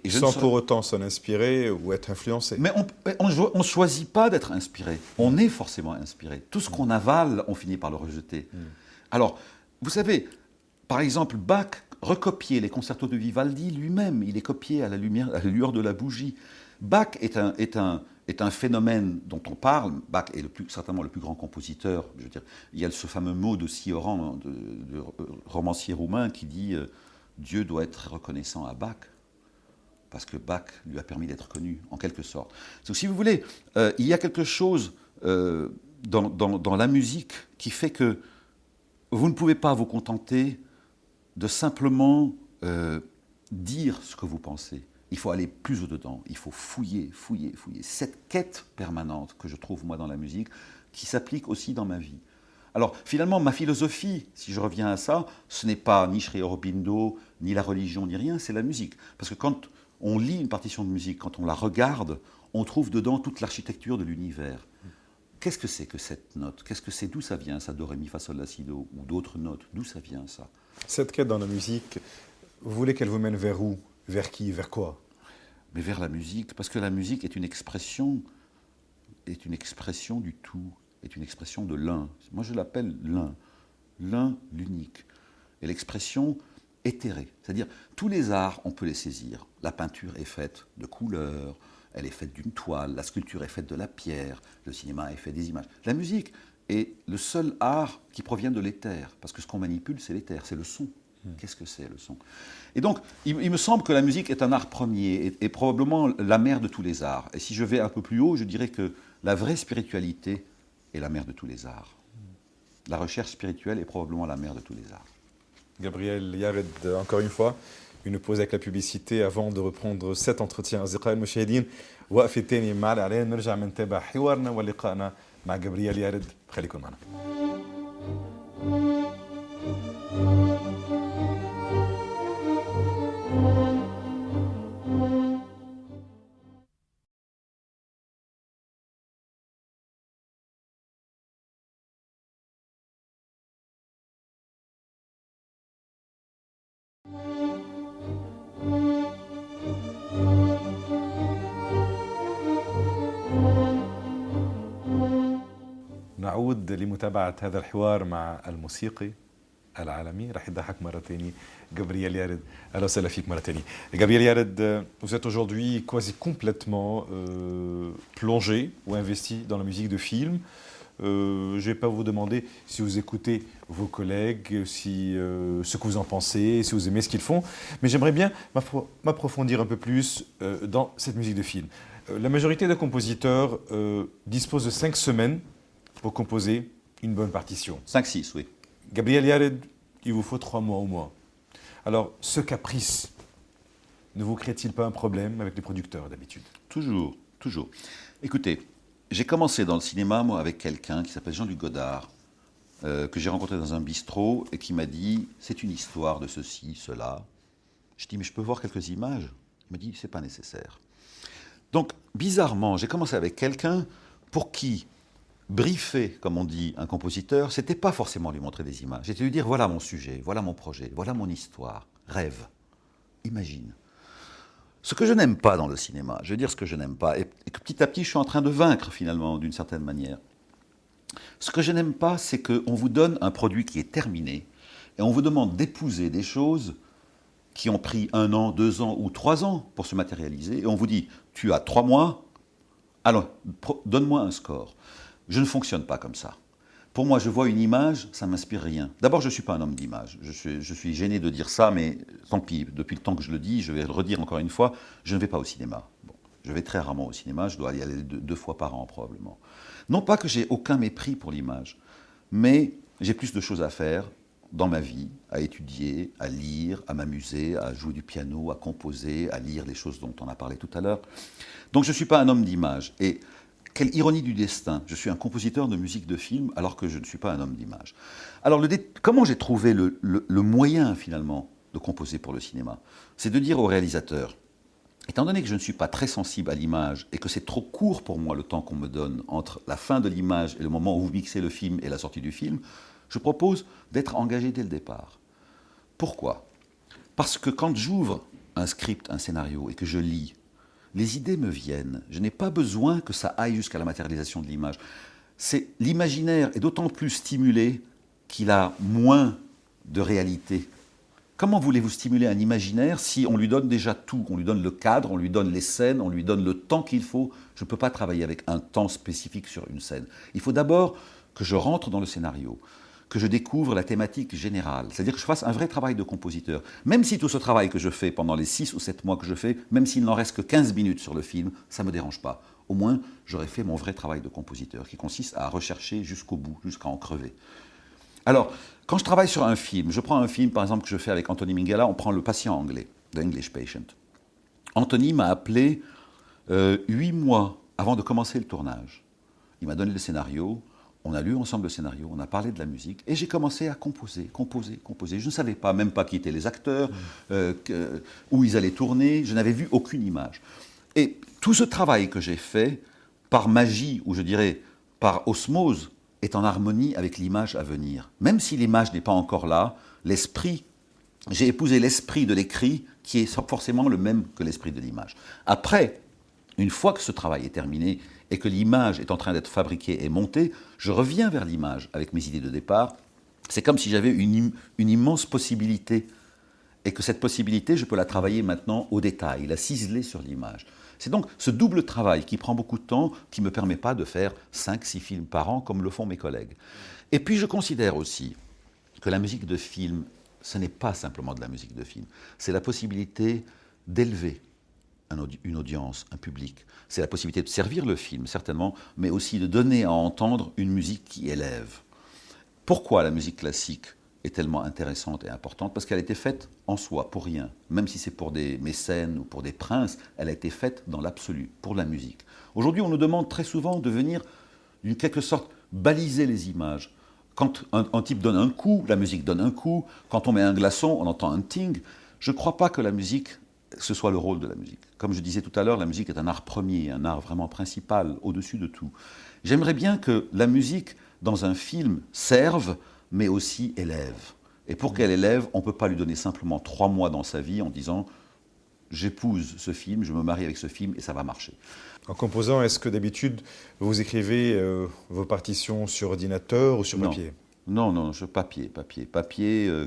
S1: Sans pour autant s'en inspirer ou être influencé.
S2: Mais on ne choisit pas d'être inspiré, on est forcément inspiré. Tout ce qu'on avale, on finit par le rejeter. Alors, vous savez, par exemple, Bach recopiait les concertos de Vivaldi lui-même, il est copié à la lueur de la bougie. Bach est un phénomène dont on parle. Bach est certainement le plus grand compositeur. Je veux dire, il y a ce fameux mot de Cioran, de romancier roumain, qui dit Dieu doit être reconnaissant à Bach, parce que Bach lui a permis d'être connu, en quelque sorte. Donc, si vous voulez, il y a quelque chose dans la musique qui fait que vous ne pouvez pas vous contenter de simplement dire ce que vous pensez. Il faut aller plus au-dedans, il faut fouiller. Cette quête permanente que je trouve, moi, dans la musique, qui s'applique aussi dans ma vie. Alors, finalement, ma philosophie, si je reviens à ça, ce n'est pas ni Sri Aurobindo, ni la religion, ni rien, c'est la musique. Parce que quand on lit une partition de musique, quand on la regarde, on trouve dedans toute l'architecture de l'univers. Qu'est-ce que c'est que cette note? Qu'est-ce que c'est? D'où ça vient, ça, do, ré, mi, fa, sol, la, si, do, ou d'autres notes? D'où ça vient, ça?
S1: Cette quête dans la musique, vous voulez qu'elle vous mène vers où? Vers qui? Vers quoi?
S2: Mais vers la musique, parce que la musique est une expression du tout, est une expression de l'un. Moi, je l'appelle l'un, l'unique. Et l'expression éthérée, c'est-à-dire tous les arts, on peut les saisir. La peinture est faite de couleurs, elle est faite d'une toile, la sculpture est faite de la pierre, le cinéma est fait des images. La musique est le seul art qui provient de l'éther, parce que ce qu'on manipule, c'est l'éther, c'est le son. Qu'est-ce que c'est le son? Et donc, il me semble que la musique est un art premier, et probablement la mère de tous les arts. Et si je vais un peu plus haut, je dirais que la vraie spiritualité est la mère de tous les arts. La recherche spirituelle est probablement la mère de tous les arts.
S1: Gabriel Yared, encore une fois, une pause avec la publicité avant de reprendre cet entretien. أصدقائي المشاهدين وقفة تانية مع الإعلان نرجع نتابع حوارنا ولقائنا مع جابرييل يارد. خليكم معنا. نعود لمتابعة هذا الحوار مع الموسيقي العالمي راح يضحك مرة ثانية Gabriel Yared. Alors c'est la fique مرة ثانية. Gabriel Yared, vous êtes aujourd'hui quasi complètement plongé ou investi dans la musique de film. Je ne vais pas vous demander si vous écoutez vos collègues, ce que vous en pensez, si vous aimez ce qu'ils font, mais j'aimerais bien m'approfondir un peu plus dans cette musique de film. La majorité des compositeurs disposent de 5 semaines pour composer une bonne partition.
S2: 5-6, oui.
S1: Gabriel Yared, il vous faut 3 mois au moins. Alors, ce caprice ne vous crée-t-il pas un problème avec les producteurs d'habitude?
S2: Toujours, toujours. Écoutez, j'ai commencé dans le cinéma, moi, avec quelqu'un qui s'appelle Jean-Luc Godard, que j'ai rencontré dans un bistrot et qui m'a dit « c'est une histoire de ceci, cela ». Je dis « mais je peux voir quelques images ?» Il m'a dit « c'est pas nécessaire ». Donc, bizarrement, j'ai commencé avec quelqu'un pour qui briefer, comme on dit, un compositeur, c'était pas forcément lui montrer des images. C'était lui dire « voilà mon sujet, voilà mon projet, voilà mon histoire, rêve, imagine ». Ce que je n'aime pas dans le cinéma, je vais dire ce que je n'aime pas, et que petit à petit je suis en train de vaincre finalement, d'une certaine manière. Ce que je n'aime pas, c'est qu'on vous donne un produit qui est terminé, et on vous demande d'épouser des choses qui ont pris 1 an, 2 ans ou 3 ans pour se matérialiser, et on vous dit, tu as 3 mois, alors donne-moi un score. Je ne fonctionne pas comme ça. Pour moi, je vois une image, ça ne m'inspire rien. D'abord, je ne suis pas un homme d'image. Je suis gêné de dire ça, mais tant pis. Depuis le temps que je le dis, je vais le redire encore une fois, je ne vais pas au cinéma. Bon, je vais très rarement au cinéma, je dois y aller 2 fois par an probablement. Non pas que j'ai aucun mépris pour l'image, mais j'ai plus de choses à faire dans ma vie, à étudier, à lire, à m'amuser, à jouer du piano, à composer, à lire les choses dont on a parlé tout à l'heure. Donc je ne suis pas un homme d'image. Et quelle ironie du destin, je suis un compositeur de musique de film alors que je ne suis pas un homme d'image. Alors comment j'ai trouvé le moyen finalement de composer pour le cinéma? C'est de dire au réalisateur, étant donné que je ne suis pas très sensible à l'image et que c'est trop court pour moi le temps qu'on me donne entre la fin de l'image et le moment où vous mixez le film et la sortie du film, je propose d'être engagé dès le départ. Pourquoi? Parce que quand j'ouvre un script, un scénario et que je lis, les idées me viennent. Je n'ai pas besoin que ça aille jusqu'à la matérialisation de l'image. L'imaginaire est d'autant plus stimulé qu'il a moins de réalité. Comment voulez-vous stimuler un imaginaire si on lui donne déjà tout? On lui donne le cadre, on lui donne les scènes, on lui donne le temps qu'il faut. Je ne peux pas travailler avec un temps spécifique sur une scène. Il faut d'abord que je rentre dans le scénario, que je découvre la thématique générale, c'est-à-dire que je fasse un vrai travail de compositeur. Même si tout ce travail que je fais pendant les 6 ou 7 mois que je fais, même s'il n'en reste que 15 minutes sur le film, ça ne me dérange pas. Au moins, j'aurais fait mon vrai travail de compositeur, qui consiste à rechercher jusqu'au bout, jusqu'à en crever. Alors, quand je travaille sur un film, je prends un film, par exemple, que je fais avec Anthony Minghella, on prend Le Patient anglais, The English Patient. Anthony m'a appelé 8 mois avant de commencer le tournage. Il m'a donné le scénario. On a lu ensemble le scénario, on a parlé de la musique, et j'ai commencé à composer. Je ne savais pas, même pas qui étaient les acteurs, où ils allaient tourner, je n'avais vu aucune image. Et tout ce travail que j'ai fait, par magie, ou je dirais par osmose, est en harmonie avec l'image à venir. Même si l'image n'est pas encore là, j'ai épousé l'esprit de l'écrit, qui est forcément le même que l'esprit de l'image. Après, une fois que ce travail est terminé, et que l'image est en train d'être fabriquée et montée, je reviens vers l'image avec mes idées de départ. C'est comme si j'avais une immense possibilité, et que cette possibilité, je peux la travailler maintenant au détail, la ciseler sur l'image. C'est donc ce double travail qui prend beaucoup de temps, qui ne me permet pas de faire 5-6 films par an comme le font mes collègues. Et puis je considère aussi que la musique de film, ce n'est pas simplement de la musique de film, c'est la possibilité d'élever une audience, un public. C'est la possibilité de servir le film, certainement, mais aussi de donner à entendre une musique qui élève. Pourquoi la musique classique est tellement intéressante et importante? Parce qu'elle a été faite en soi, pour rien. Même si c'est pour des mécènes ou pour des princes, elle a été faite dans l'absolu, pour la musique. Aujourd'hui, on nous demande très souvent de venir, d'une quelque sorte, baliser les images. Quand un type donne un coup, la musique donne un coup. Quand on met un glaçon, on entend un ting. Je ne crois pas que la musique, ce soit le rôle de la musique. Comme je disais tout à l'heure, la musique est un art premier, un art vraiment principal, au-dessus de tout. J'aimerais bien que la musique, dans un film, serve, mais aussi élève. Et pour qu'elle élève, on ne peut pas lui donner simplement 3 mois dans sa vie en disant j'épouse ce film, je me marie avec ce film et ça va marcher.
S1: En composant, est-ce que d'habitude vous écrivez vos partitions sur ordinateur ou sur papier?
S2: Non, papier,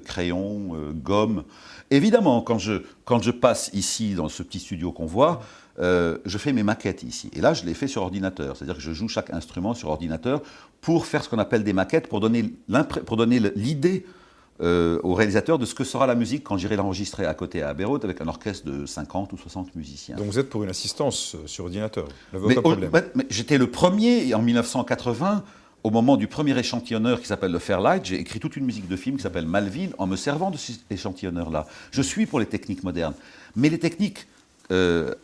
S2: crayon, gomme. Évidemment, quand je passe ici, dans ce petit studio qu'on voit, je fais mes maquettes ici. Et là, je les fais sur ordinateur. C'est-à-dire que je joue chaque instrument sur ordinateur pour faire ce qu'on appelle des maquettes, pour donner l'idée au réalisateur de ce que sera la musique quand j'irai l'enregistrer à côté à Abbey Road avec un orchestre de 50 ou 60 musiciens.
S1: Donc vous êtes pour une assistance sur ordinateur, vous n'avez aucun problème.
S2: Mais j'étais le premier, en 1980, au moment du premier échantillonneur qui s'appelle le Fairlight, j'ai écrit toute une musique de film qui s'appelle Malvin en me servant de cet échantillonneur-là. Je suis pour les techniques modernes. Mais les techniques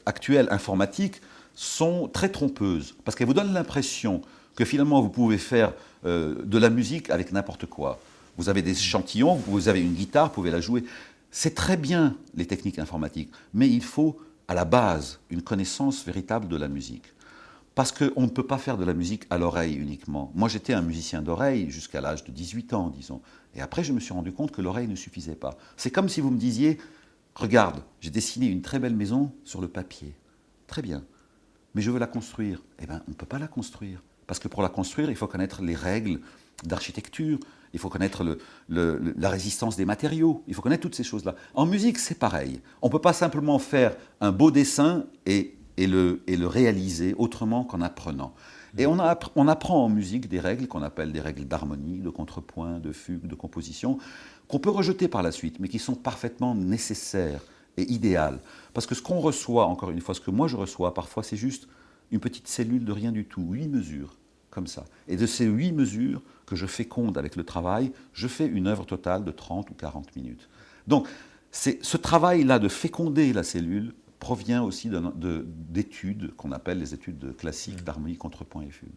S2: actuelles, informatiques, sont très trompeuses. Parce qu'elles vous donnent l'impression que finalement vous pouvez faire de la musique avec n'importe quoi. Vous avez des échantillons, vous avez une guitare, vous pouvez la jouer. C'est très bien les techniques informatiques, mais il faut à la base une connaissance véritable de la musique. Parce qu'on ne peut pas faire de la musique à l'oreille uniquement. Moi, j'étais un musicien d'oreille jusqu'à l'âge de 18 ans, disons. Et après, je me suis rendu compte que l'oreille ne suffisait pas. C'est comme si vous me disiez, regarde, j'ai dessiné une très belle maison sur le papier. Très bien. Mais je veux la construire. Eh bien, on ne peut pas la construire. Parce que pour la construire, il faut connaître les règles d'architecture, il faut connaître la résistance des matériaux, il faut connaître toutes ces choses-là. En musique, c'est pareil. On ne peut pas simplement faire un beau dessin et le réaliser autrement qu'en apprenant. Et on apprend en musique des règles qu'on appelle des règles d'harmonie, de contrepoint, de fugue, de composition, qu'on peut rejeter par la suite, mais qui sont parfaitement nécessaires et idéales. Parce que ce qu'on reçoit, encore une fois, ce que moi je reçois, parfois c'est juste une petite cellule de rien du tout, 8 mesures, comme ça. Et de ces 8 mesures que je féconde avec le travail, je fais une œuvre totale de 30 ou 40 minutes. Donc, ce travail-là de féconder la cellule provient aussi d'études qu'on appelle les études classiques d'harmonie, contrepoint et fugue.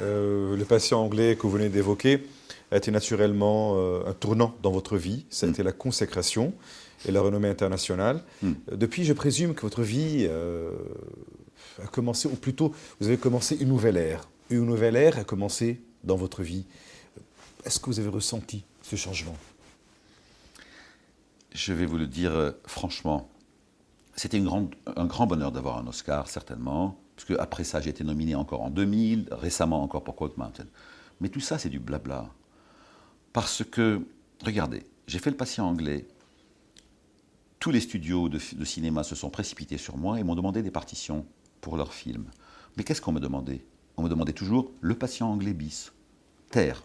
S1: Le patient anglais que vous venez d'évoquer a été naturellement un tournant dans votre vie. Ça a été la consécration et la renommée internationale. Depuis, je présume que votre vie a commencé, ou plutôt, vous avez commencé une nouvelle ère. Une nouvelle ère a commencé dans votre vie. Est-ce que vous avez ressenti ce changement?
S2: Je vais vous le dire franchement. C'était un grand bonheur d'avoir un Oscar, certainement, parce qu'après ça, j'ai été nominé encore en 2000, récemment encore pour Cold Mountain. Mais tout ça, c'est du blabla. Parce que, regardez, j'ai fait Le Patient anglais, tous les studios de cinéma se sont précipités sur moi et m'ont demandé des partitions pour leurs films. Mais qu'est-ce qu'on me demandait? On me demandait toujours Le Patient anglais bis, Terre,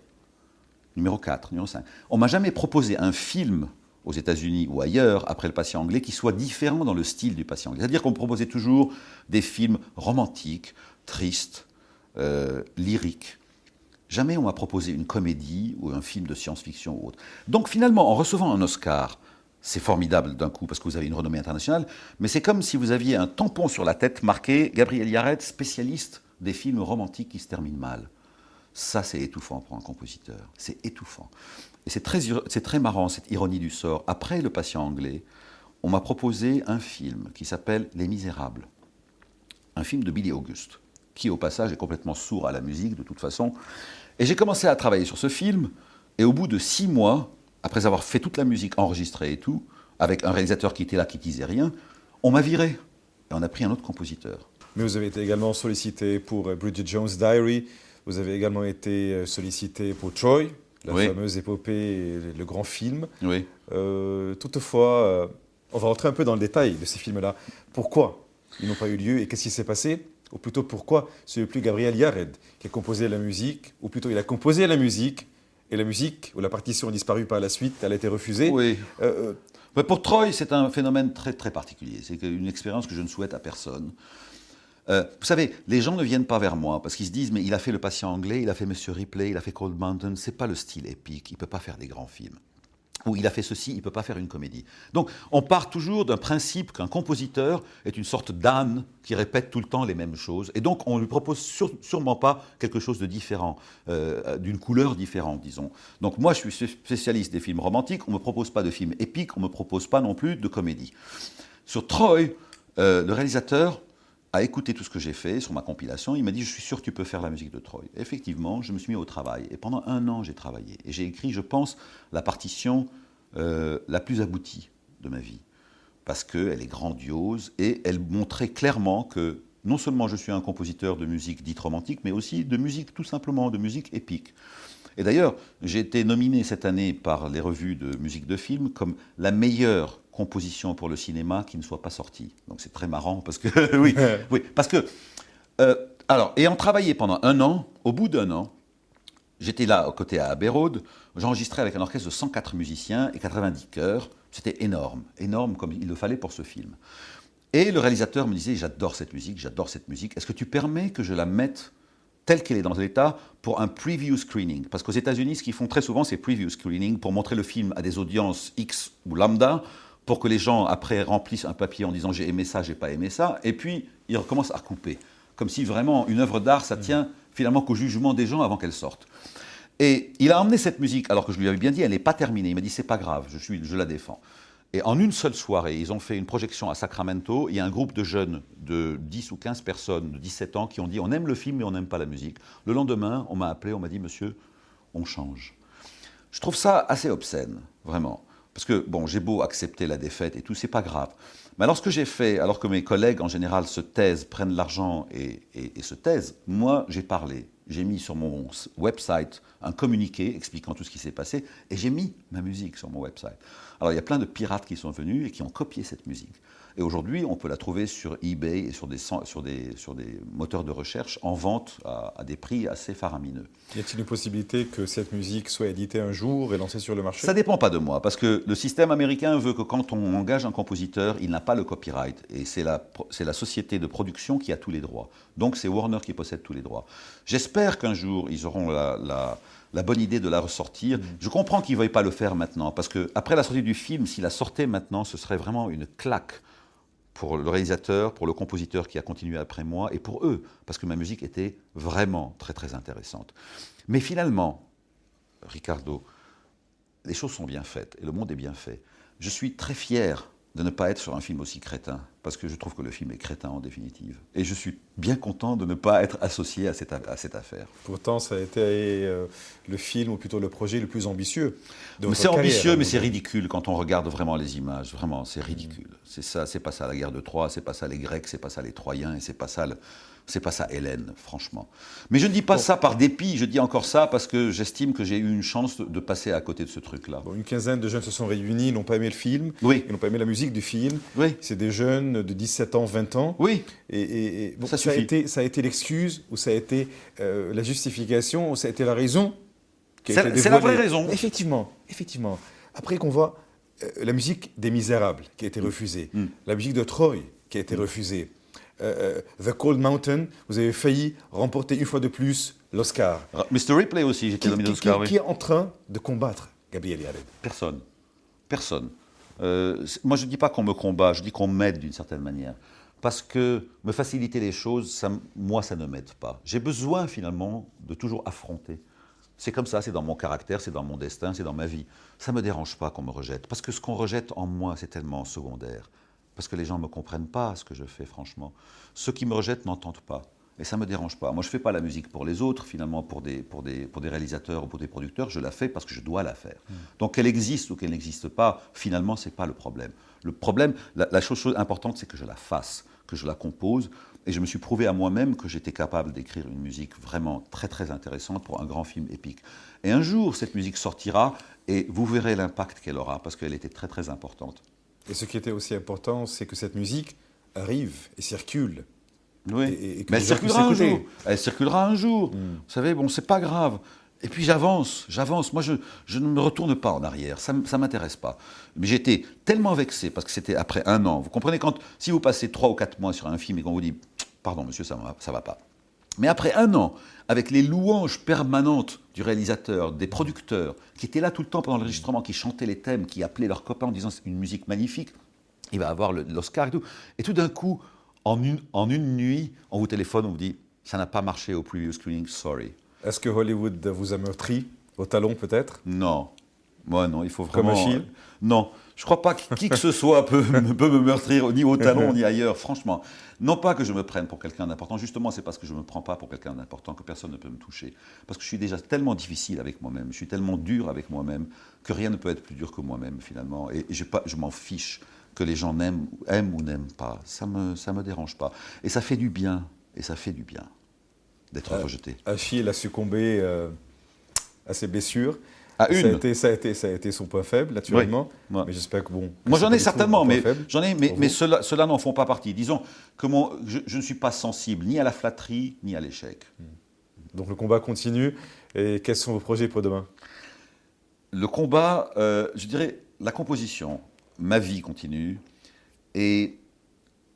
S2: numéro 4, numéro 5. On ne m'a jamais proposé un film aux États-Unis ou ailleurs, après Le Patient anglais, qui soit différent dans le style du Patient anglais. C'est-à-dire qu'on me proposait toujours des films romantiques, tristes, lyriques. Jamais on m'a proposé une comédie ou un film de science-fiction ou autre. Donc finalement, en recevant un Oscar, c'est formidable d'un coup parce que vous avez une renommée internationale, mais c'est comme si vous aviez un tampon sur la tête marqué « Gabriel Yared, spécialiste des films romantiques qui se terminent mal ». Ça, c'est étouffant pour un compositeur. C'est étouffant. Et c'est très marrant, cette ironie du sort. Après Le Patient anglais, on m'a proposé un film qui s'appelle Les Misérables. Un film de Billy August, qui au passage est complètement sourd à la musique de toute façon. Et j'ai commencé à travailler sur ce film, et au bout de 6 mois, après avoir fait toute la musique enregistrée et tout, avec un réalisateur qui était là, qui disait rien, on m'a viré. Et on a pris un autre compositeur.
S1: Mais vous avez été également sollicité pour Bridget Jones' Diary. Vous avez également été sollicité pour Troy, la fameuse épopée, le grand film.
S2: Oui.
S1: Toutefois, on va rentrer un peu dans le détail de ces films-là. Pourquoi ils n'ont pas eu lieu et qu'est-ce qui s'est passé? Ou plutôt, pourquoi ce n'est plus Gabriel Yared qui a composé la musique? Ou plutôt, il a composé la musique, et la musique, ou la partition a disparu par la suite, elle a été refusée.
S2: Oui. Mais pour Troy, c'est un phénomène très, très particulier. C'est une expérience que je ne souhaite à personne. Vous savez, les gens ne viennent pas vers moi parce qu'ils se disent « mais il a fait Le Patient anglais, il a fait Monsieur Ripley, il a fait Cold Mountain, c'est pas le style épique, il ne peut pas faire des grands films. » Ou il a fait ceci, il ne peut pas faire une comédie. Donc on part toujours d'un principe qu'un compositeur est une sorte d'âne qui répète tout le temps les mêmes choses. Et donc on ne lui propose sûrement pas quelque chose de différent, d'une couleur différente, disons. Donc moi je suis spécialiste des films romantiques, on ne me propose pas de films épiques, on ne me propose pas non plus de comédie. Sur Troy, le réalisateur a écouté tout ce que j'ai fait sur ma compilation, il m'a dit « je suis sûr que tu peux faire la musique de Troy ». Effectivement, je me suis mis au travail. Et pendant 1 an, j'ai travaillé. Et j'ai écrit, je pense, la partition la plus aboutie de ma vie. parce qu'elle est grandiose et elle montrait clairement que non seulement je suis un compositeur de musique dite romantique, mais aussi de musique tout simplement, de musique épique. Et d'ailleurs, j'ai été nominé cette année par les revues de musique de film comme la meilleure composition pour le cinéma qui ne soit pas sortie. Donc c'est très marrant parce que oui, oui, parce que alors ayant travaillé pendant un an, au bout d'un an, j'étais là, aux côtés à Abbey Road, j'enregistrais avec un orchestre de 104 musiciens et 90 chœurs. C'était énorme, énorme comme il le fallait pour ce film. Et le réalisateur me disait, j'adore cette musique, est-ce que tu permets que je la mette telle qu'elle est dans l'état pour un preview screening? Parce qu'aux États-Unis, ce qu'ils font très souvent, c'est preview screening pour montrer le film à des audiences X ou lambda, pour que les gens après remplissent un papier en disant j'ai aimé ça, j'ai pas aimé ça, et puis ils recommencent à recouper. Comme si vraiment une œuvre d'art, ça tient finalement qu'au jugement des gens avant qu'elle sorte. Et il a emmené cette musique, alors que je lui avais bien dit, elle n'est pas terminée. Il m'a dit, c'est pas grave, je la défends. Et en une seule soirée, ils ont fait une projection à Sacramento. Il y a un groupe de jeunes de 10 ou 15 personnes de 17 ans qui ont dit, on aime le film, mais on n'aime pas la musique. Le lendemain, on m'a appelé, on m'a dit, monsieur, on change. Je trouve ça assez obscène, vraiment. Parce que, bon, j'ai beau accepter la défaite et tout, c'est pas grave. Mais alors, ce que j'ai fait, alors que mes collègues, en général, se taisent, prennent l'argent et se taisent, moi, j'ai parlé. J'ai mis sur mon website un communiqué expliquant tout ce qui s'est passé et j'ai mis ma musique sur mon website. Alors, il y a plein de pirates qui sont venus et qui ont copié cette musique. Et aujourd'hui, on peut la trouver sur eBay et sur des moteurs de recherche en vente à des prix assez faramineux.
S1: Y a-t-il une possibilité que cette musique soit éditée un jour et lancée sur le marché?
S2: Ça ne dépend pas de moi, parce que le système américain veut que quand on engage un compositeur, il n'a pas le copyright. Et c'est la société de production qui a tous les droits. Donc c'est Warner qui possède tous les droits. J'espère qu'un jour, ils auront la bonne idée de la ressortir. Je comprends qu'ils ne veuillent pas le faire maintenant, parce qu'après la sortie du film, s'il la sortait maintenant, ce serait vraiment une claque pour le réalisateur, pour le compositeur qui a continué après moi, et pour eux, parce que ma musique était vraiment très très intéressante. Mais finalement, Ricardo, les choses sont bien faites, et le monde est bien fait. Je suis très fier de ne pas être sur un film aussi crétin, parce que je trouve que le film est crétin en définitive. Et je suis bien content de ne pas être associé à cette affaire.
S1: Pourtant, ça a été le film, ou plutôt le projet le plus ambitieux de votre
S2: C'est
S1: carrière.
S2: ambitieux, mais c'est ridicule quand on regarde vraiment les images. Vraiment, c'est ridicule. C'est ça, c'est pas ça la guerre de Troie, c'est pas ça les Grecs, c'est pas ça les Troyens, et c'est pas ça Hélène, franchement. Mais je ne dis pas ça par dépit, je dis encore ça parce que j'estime que j'ai eu une chance de passer à côté de ce truc-là.
S1: Bon, une quinzaine de jeunes se sont réunis, ils n'ont pas aimé le film,
S2: Oui.
S1: ils n'ont pas aimé la musique du film.
S2: Oui.
S1: C'est des jeunes de 17 ans, 20 ans.
S2: Oui.
S1: Et bon,
S2: Ça
S1: ça
S2: suffit.
S1: a été l'excuse, ou ça a été la justification, ou ça a été la raison qui a
S2: C'est
S1: été
S2: c'est la
S1: dévoilée.
S2: vraie raison.
S1: Effectivement, effectivement. Après qu'on voit la musique des Misérables qui a été refusée, la musique de Troy qui a été refusée, The Cold Mountain, vous avez failli remporter une fois de plus l'Oscar.
S2: Mr. Ripley aussi, j'étais nommé d'Oscar, oui.
S1: Qui est en train de combattre Gabriel Yared?
S2: Personne. Personne. Moi, je ne dis pas qu'on me combat, je dis qu'on m'aide d'une certaine manière. Parce que me faciliter les choses, moi, ça ne m'aide pas. J'ai besoin, finalement, de toujours affronter. C'est comme ça, c'est dans mon caractère, c'est dans mon destin, c'est dans ma vie. Ça ne me dérange pas qu'on me rejette. Parce que ce qu'on rejette en moi, c'est tellement secondaire. Parce que les gens ne me comprennent pas ce que je fais, franchement. Ceux qui me rejettent n'entendent pas. Et ça ne me dérange pas. Moi, je ne fais pas la musique pour les autres, finalement, pour des réalisateurs ou pour des producteurs. Je la fais parce que je dois la faire. Donc, qu'elle existe ou qu'elle n'existe pas, finalement, ce n'est pas le problème. Le problème, la chose importante, c'est que je la fasse, que je la compose. Et je me suis prouvé à moi-même que j'étais capable d'écrire une musique vraiment très, très intéressante pour un grand film épique. Et un jour, cette musique sortira et vous verrez l'impact qu'elle aura, parce qu'elle était très, très importante.
S1: Et ce qui était aussi important, c'est que cette musique arrive et circule.
S2: Oui,
S1: Et que
S2: mais elle
S1: les gens puissent
S2: circulera un
S1: écouter.
S2: jour. Elle circulera un jour. Vous savez, bon, c'est pas grave. Et puis j'avance. Moi, je ne me retourne pas en arrière. Ça m'intéresse pas. Mais j'étais tellement vexé parce que c'était après un an. Vous comprenez, si vous passez 3 ou 4 mois sur un film et qu'on vous dit « Pardon, monsieur, ça va pas ». Mais après un an, avec les louanges permanentes du réalisateur, des producteurs, qui étaient là tout le temps pendant l'enregistrement, qui chantaient les thèmes, qui appelaient leurs copains en disant « C'est une musique magnifique, il va avoir l'Oscar et tout ». Et tout d'un coup, en une nuit, on vous téléphone, on vous dit « Ça n'a pas marché au preview screening, sorry ».
S1: Est-ce que Hollywood vous a meurtri au talon, peut-être?
S2: Non. Moi, non, il faut
S1: Comme
S2: vraiment...
S1: Achille?
S2: Non. Je ne crois pas que qui que ce soit peut me meurtrir, ni au talon, ni ailleurs, franchement. Non pas que je me prenne pour quelqu'un d'important, justement, c'est parce que je ne me prends pas pour quelqu'un d'important que personne ne peut me toucher. Parce que je suis déjà tellement difficile avec moi-même, je suis tellement dur avec moi-même, que rien ne peut être plus dur que moi-même, finalement. Et je m'en fiche que les gens aiment ou n'aiment pas. Ça me dérange pas. Et ça fait du bien. Et ça fait du bien d'être rejeté.
S1: Achille a succombé à ses blessures.
S2: À une.
S1: Ça a été son point faible, naturellement.
S2: Oui.
S1: Mais j'espère que bon.
S2: Moi, j'en ai certainement, mais
S1: mais
S2: ceux-là n'en font pas partie. Disons que je ne suis pas sensible ni à la flatterie, ni à l'échec.
S1: Donc le combat continue. Et quels sont vos projets pour demain?
S2: Le combat, je dirais, la composition, ma vie continue. Et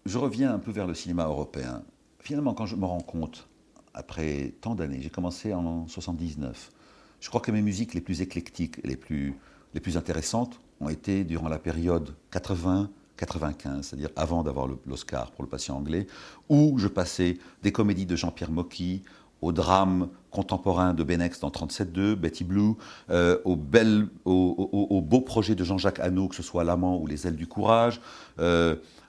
S2: je reviens un peu vers le cinéma européen. Finalement, quand je me rends compte, après tant d'années, j'ai commencé en 79, je crois que mes musiques les plus éclectiques et les plus intéressantes ont été durant la période 80-95, c'est-à-dire avant d'avoir l'Oscar pour Le Patient anglais, où je passais des comédies de Jean-Pierre Mocky, au drame contemporain de Benex dans 37.2, Betty Blue, aux beaux projets de Jean-Jacques Hano, que ce soit L'Amant ou Les Ailes du Courage,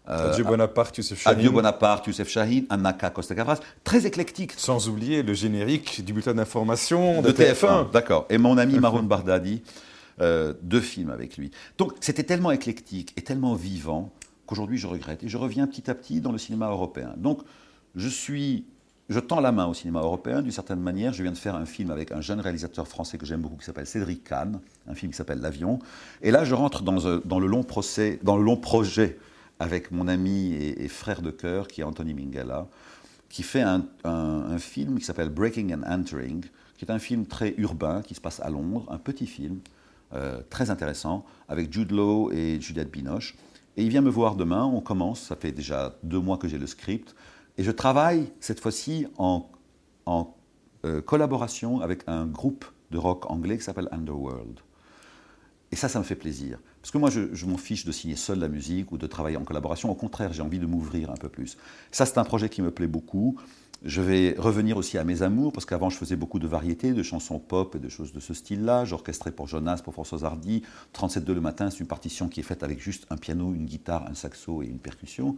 S1: Adieu Bonaparte, Youssef Chahine.
S2: Adieu Bonaparte, Youssef Chahine, Annaka, Costa Gavras, très éclectique.
S1: Sans oublier le générique du bulletin d'information
S2: de
S1: TF1.
S2: D'accord. Et mon ami Maroun Bardadi, 2 films avec lui. Donc c'était tellement éclectique et tellement vivant qu'aujourd'hui je regrette. Et je reviens petit à petit dans le cinéma européen. Donc je tends la main au cinéma européen d'une certaine manière. Je viens de faire un film avec un jeune réalisateur français que j'aime beaucoup qui s'appelle Cédric Kahn, un film qui s'appelle L'Avion. Et là je rentre dans le long projet avec mon ami et frère de cœur, qui est Anthony Minghella, qui fait un film qui s'appelle Breaking and Entering, qui est un film très urbain, qui se passe à Londres, un petit film, très intéressant, avec Jude Law et Juliette Binoche. Et il vient me voir demain, on commence, ça fait déjà 2 mois que j'ai le script, et je travaille cette fois-ci en collaboration avec un groupe de rock anglais qui s'appelle Underworld. Et ça me fait plaisir. Parce que moi, je m'en fiche de signer seul la musique ou de travailler en collaboration. Au contraire, j'ai envie de m'ouvrir un peu plus. Ça, c'est un projet qui me plaît beaucoup. Je vais revenir aussi à mes amours, parce qu'avant, je faisais beaucoup de variétés, de chansons pop et de choses de ce style-là. J'orchestrais pour Jonas, pour Françoise Hardy. 37.2 le matin, c'est une partition qui est faite avec juste un piano, une guitare, un saxo et une percussion.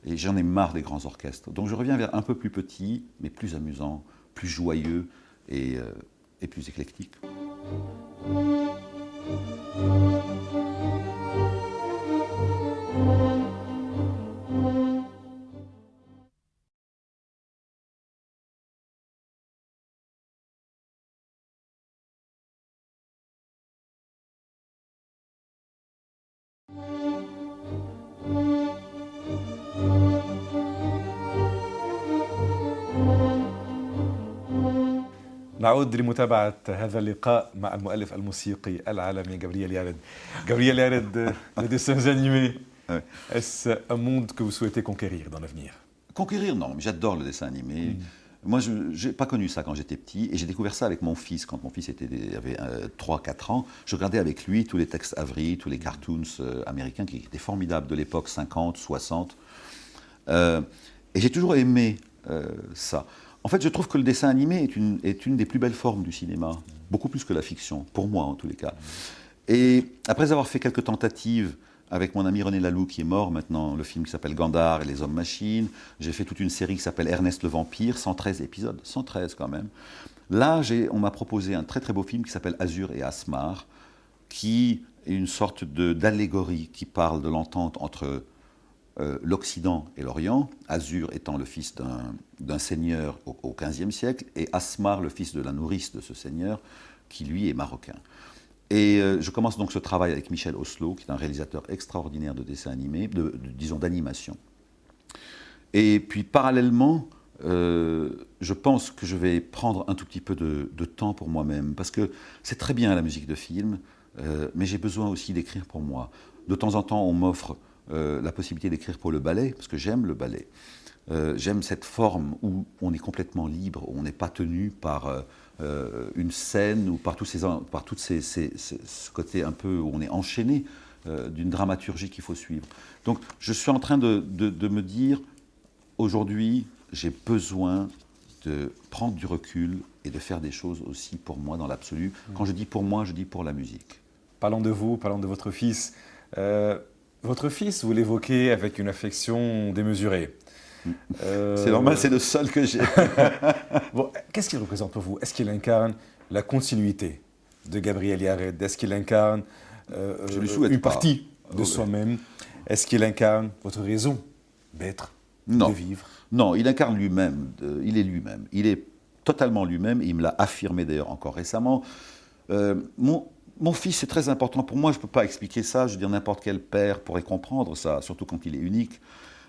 S2: Et j'en ai marre des grands orchestres. Donc je reviens vers un peu plus petit, mais plus amusant, plus joyeux et plus éclectique.
S1: نعود لمتابعة هذا اللقاء مع المؤلف الموسيقي العالمي Gabriel Yared. Gabriel Yared, le dessin animé,
S2: Ouais.
S1: est-ce un monde que vous souhaitez conquérir dans l'avenir?
S2: Conquérir, non, mais j'adore le dessin animé. Moi, je n'ai pas connu ça quand j'étais petit, et j'ai découvert ça avec mon fils. Quand mon fils avait 3-4 ans, je regardais avec lui tous les Tex Avery, tous les cartoons américains qui étaient formidables de l'époque, 50, 60. Et j'ai toujours aimé ça. En fait, je trouve que le dessin animé est une des plus belles formes du cinéma, beaucoup plus que la fiction, pour moi en tous les cas. Et après avoir fait quelques tentatives avec mon ami René Laloux, qui est mort maintenant, le film qui s'appelle Gandhar et les Hommes-Machines, j'ai fait toute une série qui s'appelle Ernest le Vampire, 113 épisodes, 113 quand même. Là, on m'a proposé un très très beau film qui s'appelle Azur et Asmar, qui est une sorte d'allégorie qui parle de l'entente entre l'Occident et l'Orient, Azur étant le fils d'un seigneur au XVe siècle, et Asmar le fils de la nourrice de ce seigneur, qui lui est marocain. Et je commence donc ce travail avec Michel Oslo, qui est un réalisateur extraordinaire de dessins animés, disons d'animation. Et puis parallèlement, je pense que je vais prendre un tout petit peu de temps pour moi-même, parce que c'est très bien la musique de film, mais j'ai besoin aussi d'écrire pour moi. De temps en temps, on m'offre la possibilité d'écrire pour le ballet, parce que j'aime le ballet. J'aime cette forme où on est complètement libre, où on n'est pas tenu par une scène ou par tout ce côté un peu où on est enchaîné d'une dramaturgie qu'il faut suivre. Donc je suis en train de me dire, aujourd'hui, j'ai besoin de prendre du recul et de faire des choses aussi pour moi dans l'absolu. Quand je dis pour moi, je dis pour la musique.
S1: Parlons de vous, parlons de votre fils. Votre fils, vous l'évoquez avec une affection démesurée.
S2: C'est normal, c'est le seul que j'ai.
S1: Bon, qu'est-ce qu'il représente pour vous? Est-ce qu'il incarne la continuité de Gabriel Yared? Est-ce qu'il incarne une partie de soi-même? Est-ce qu'il incarne votre raison d'être,
S2: Non.
S1: de vivre?
S2: Non, il incarne lui-même, il est lui-même. Il est totalement lui-même, et il me l'a affirmé d'ailleurs encore récemment. Mon fils, c'est très important pour moi, je ne peux pas expliquer ça, je veux dire n'importe quel père pourrait comprendre ça, surtout quand il est unique.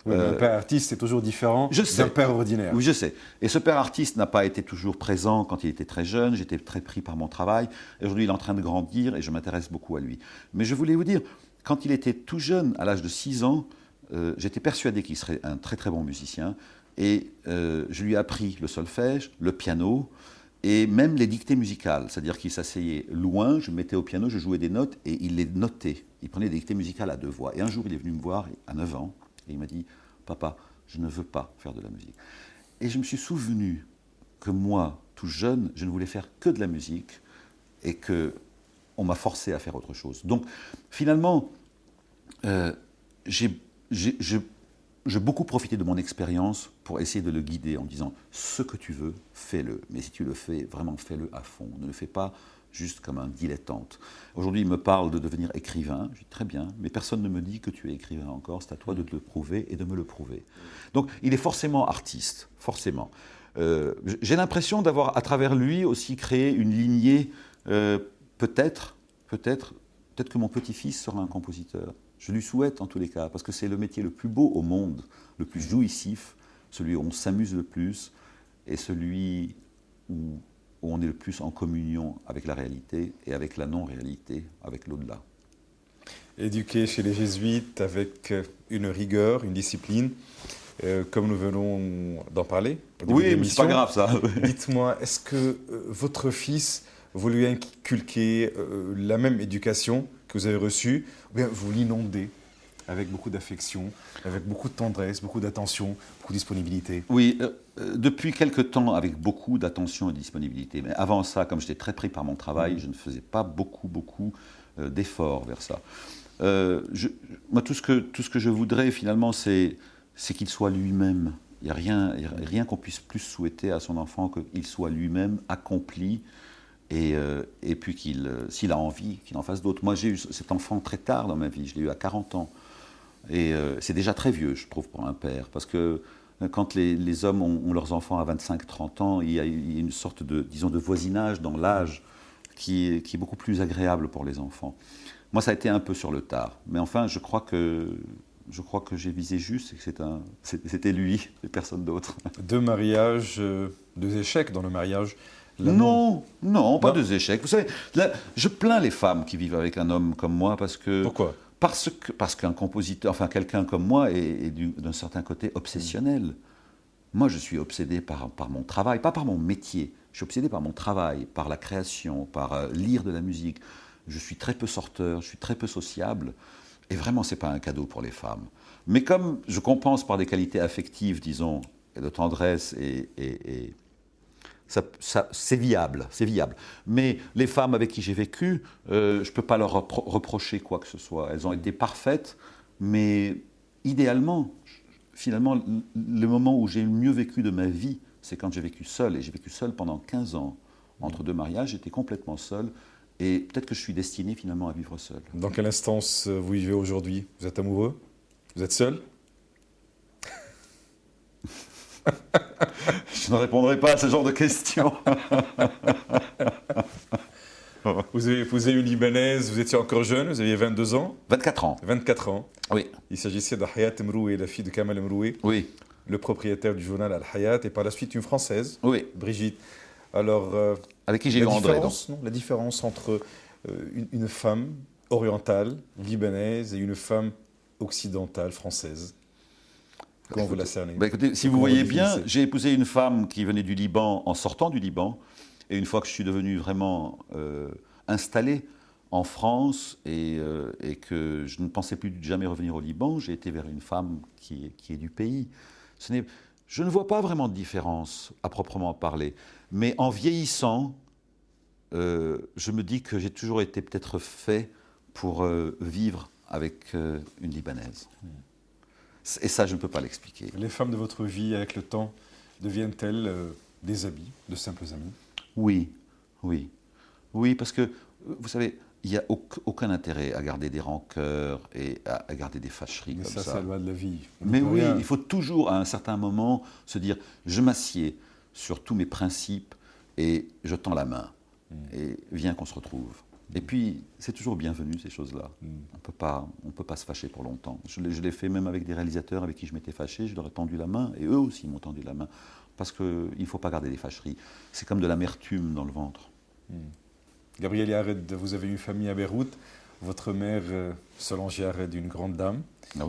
S1: Oui, un père artiste, c'est toujours différent d'un père ordinaire.
S2: Oui, je sais. Et ce père artiste n'a pas été toujours présent quand il était très jeune. J'étais très pris par mon travail. Et aujourd'hui, il est en train de grandir et je m'intéresse beaucoup à lui. Mais je voulais vous dire, quand il était tout jeune, à l'âge de 6 ans, j'étais persuadé qu'il serait un très très bon musicien. Et je lui ai appris le solfège, le piano et même les dictées musicales. C'est-à-dire qu'il s'asseyait loin, je me mettais au piano, je jouais des notes et il les notait. Il prenait des dictées musicales à 2 voix. Et un jour, il est venu me voir à 9 ans. Et il m'a dit, papa, je ne veux pas faire de la musique. Et je me suis souvenu que moi, tout jeune, je ne voulais faire que de la musique et qu'on m'a forcé à faire autre chose. Donc, finalement, j'ai beaucoup profité de mon expérience pour essayer de le guider en disant, ce que tu veux, fais-le. Mais si tu le fais, vraiment fais-le à fond. Ne le fais pas juste comme un dilettante. Aujourd'hui, il me parle de devenir écrivain. Je dis très bien, mais personne ne me dit que tu es écrivain encore. C'est à toi de te le prouver et de me le prouver. Donc, il est forcément artiste, forcément. J'ai l'impression d'avoir, à travers lui, aussi créé une lignée. Peut-être que mon petit-fils sera un compositeur. Je lui souhaite en tous les cas, parce que c'est le métier le plus beau au monde, le plus jouissif, celui où on s'amuse le plus, et celui où on est le plus en communion avec la réalité et avec la non-réalité, avec l'au-delà.
S1: Éduqué chez les jésuites avec une rigueur, une discipline, comme nous venons d'en parler.
S2: Oui, mais c'est pas grave ça.
S1: Dites-moi, est-ce que votre fils, vous lui inculquez la même éducation que vous avez reçue, ou bien vous l'inondez avec beaucoup d'affection, avec beaucoup de tendresse, beaucoup d'attention, beaucoup de disponibilité?
S2: Oui, depuis quelque temps, avec beaucoup d'attention et de disponibilité. Mais avant ça, comme j'étais très pris par mon travail, je ne faisais pas beaucoup d'efforts vers ça. Moi, tout ce que je voudrais finalement, c'est qu'il soit lui-même. Il n'y a rien qu'on puisse plus souhaiter à son enfant qu'il soit lui-même accompli. Et puis s'il a envie, qu'il en fasse d'autres. Moi, j'ai eu cet enfant très tard dans ma vie, je l'ai eu à 40 ans. Et c'est déjà très vieux, je trouve, pour un père. Parce que quand les hommes ont leurs enfants à 25-30 ans, il y a une sorte de, disons, de voisinage dans l'âge qui est beaucoup plus agréable pour les enfants. Moi, ça a été un peu sur le tard. Mais enfin, je crois que j'ai visé juste et que c'était lui et personne d'autre.
S1: 2 mariages, 2 échecs dans le mariage.
S2: Non, pas 2 échecs. Vous savez, là, je plains les femmes qui vivent avec un homme comme moi parce que...
S1: Pourquoi?
S2: Parce qu'un compositeur, enfin quelqu'un comme moi est d'un certain côté obsessionnel. Moi, je suis obsédé par mon travail, pas par mon métier. Je suis obsédé par mon travail, par la création, par lire de la musique. Je suis très peu sorteur, je suis très peu sociable. Et vraiment, ce n'est pas un cadeau pour les femmes. Mais comme je compense par des qualités affectives, disons, et de tendresse et c'est viable, c'est viable. Mais les femmes avec qui j'ai vécu, je ne peux pas leur reprocher quoi que ce soit. Elles ont été parfaites, mais idéalement, finalement, le moment où j'ai le mieux vécu de ma vie, c'est quand j'ai vécu seul. Et j'ai vécu seul pendant 15 ans. Entre 2 mariages, j'étais complètement seul. Et peut-être que je suis destiné finalement à vivre seul.
S1: Dans quelle instance vous vivez aujourd'hui? Vous êtes amoureux? Vous êtes seul?
S2: Je ne répondrai pas à ce genre de questions.
S1: Vous avez épousé une Libanaise, vous étiez encore jeune, vous aviez 22 ans?
S2: 24 ans.
S1: 24 ans.
S2: Oui.
S1: Il s'agissait d'Hayat Mroué, la fille de Kamal Mroué,
S2: Oui.
S1: le propriétaire du journal Al-Hayat, et par la suite une Française,
S2: Oui.
S1: Brigitte. Alors,
S2: avec qui j'ai eu André.
S1: La différence entre une femme orientale, libanaise, et une femme occidentale, française. Comment vous la cernez?
S2: Écoutez, si vous voyez bien, j'ai épousé une femme qui venait du Liban en sortant du Liban. Et une fois que je suis devenu vraiment installé en France et que je ne pensais plus jamais revenir au Liban, j'ai été vers une femme qui est du pays. Je ne vois pas vraiment de différence à proprement parler. Mais en vieillissant, je me dis que j'ai toujours été peut-être fait pour vivre avec une Libanaise. Et ça, je ne peux pas l'expliquer.
S1: Les femmes de votre vie, avec le temps, deviennent-elles des amis, de simples amis?
S2: Oui, oui. Oui, parce que, vous savez, il n'y a aucun intérêt à garder des rancœurs et à garder des fâcheries
S1: Mais
S2: comme
S1: ça, c'est la loi de la vie.
S2: Mais oui, il faut toujours, à un certain moment, se dire « je m'assieds sur tous mes principes et je tends la main. Et viens qu'on se retrouve. » Et puis, c'est toujours bienvenu, ces choses-là. On ne peut pas se fâcher pour longtemps. Je l'ai fait même avec des réalisateurs avec qui je m'étais fâché, je leur ai tendu la main, et eux aussi m'ont tendu la main. Parce qu'il ne faut pas garder des fâcheries. C'est comme de l'amertume dans le ventre.
S1: Gabriel Yared, vous avez une famille à Beyrouth. Votre mère, Solange Yared, une grande dame,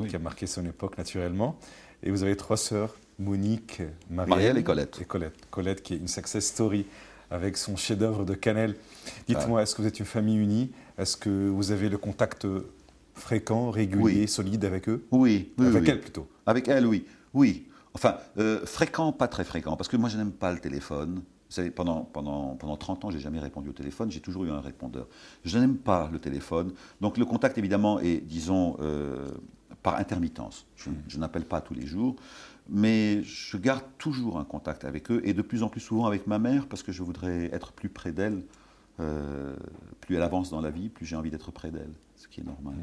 S1: qui a marqué son époque naturellement. Et vous avez 3 sœurs, Monique,
S2: Marielle et Colette.
S1: Colette, qui est une success story avec son chef-d'œuvre de cannelle. Dites-moi, est-ce que vous êtes une famille unie? Est-ce que vous avez le contact fréquent, régulier, solide avec eux?
S2: Oui.
S1: Avec elle plutôt?
S2: Avec elle, oui. Oui. Enfin, fréquent, pas très fréquent, parce que moi, je n'aime pas le téléphone. Vous savez, pendant 30 ans, je n'ai jamais répondu au téléphone, j'ai toujours eu un répondeur. Je n'aime pas le téléphone, donc le contact, évidemment, est, disons, par intermittence. Je n'appelle pas tous les jours, mais je garde toujours un contact avec eux, et de plus en plus souvent avec ma mère, parce que je voudrais être plus près d'elle. Plus elle avance dans la vie, plus j'ai envie d'être près d'elle, ce qui est normal.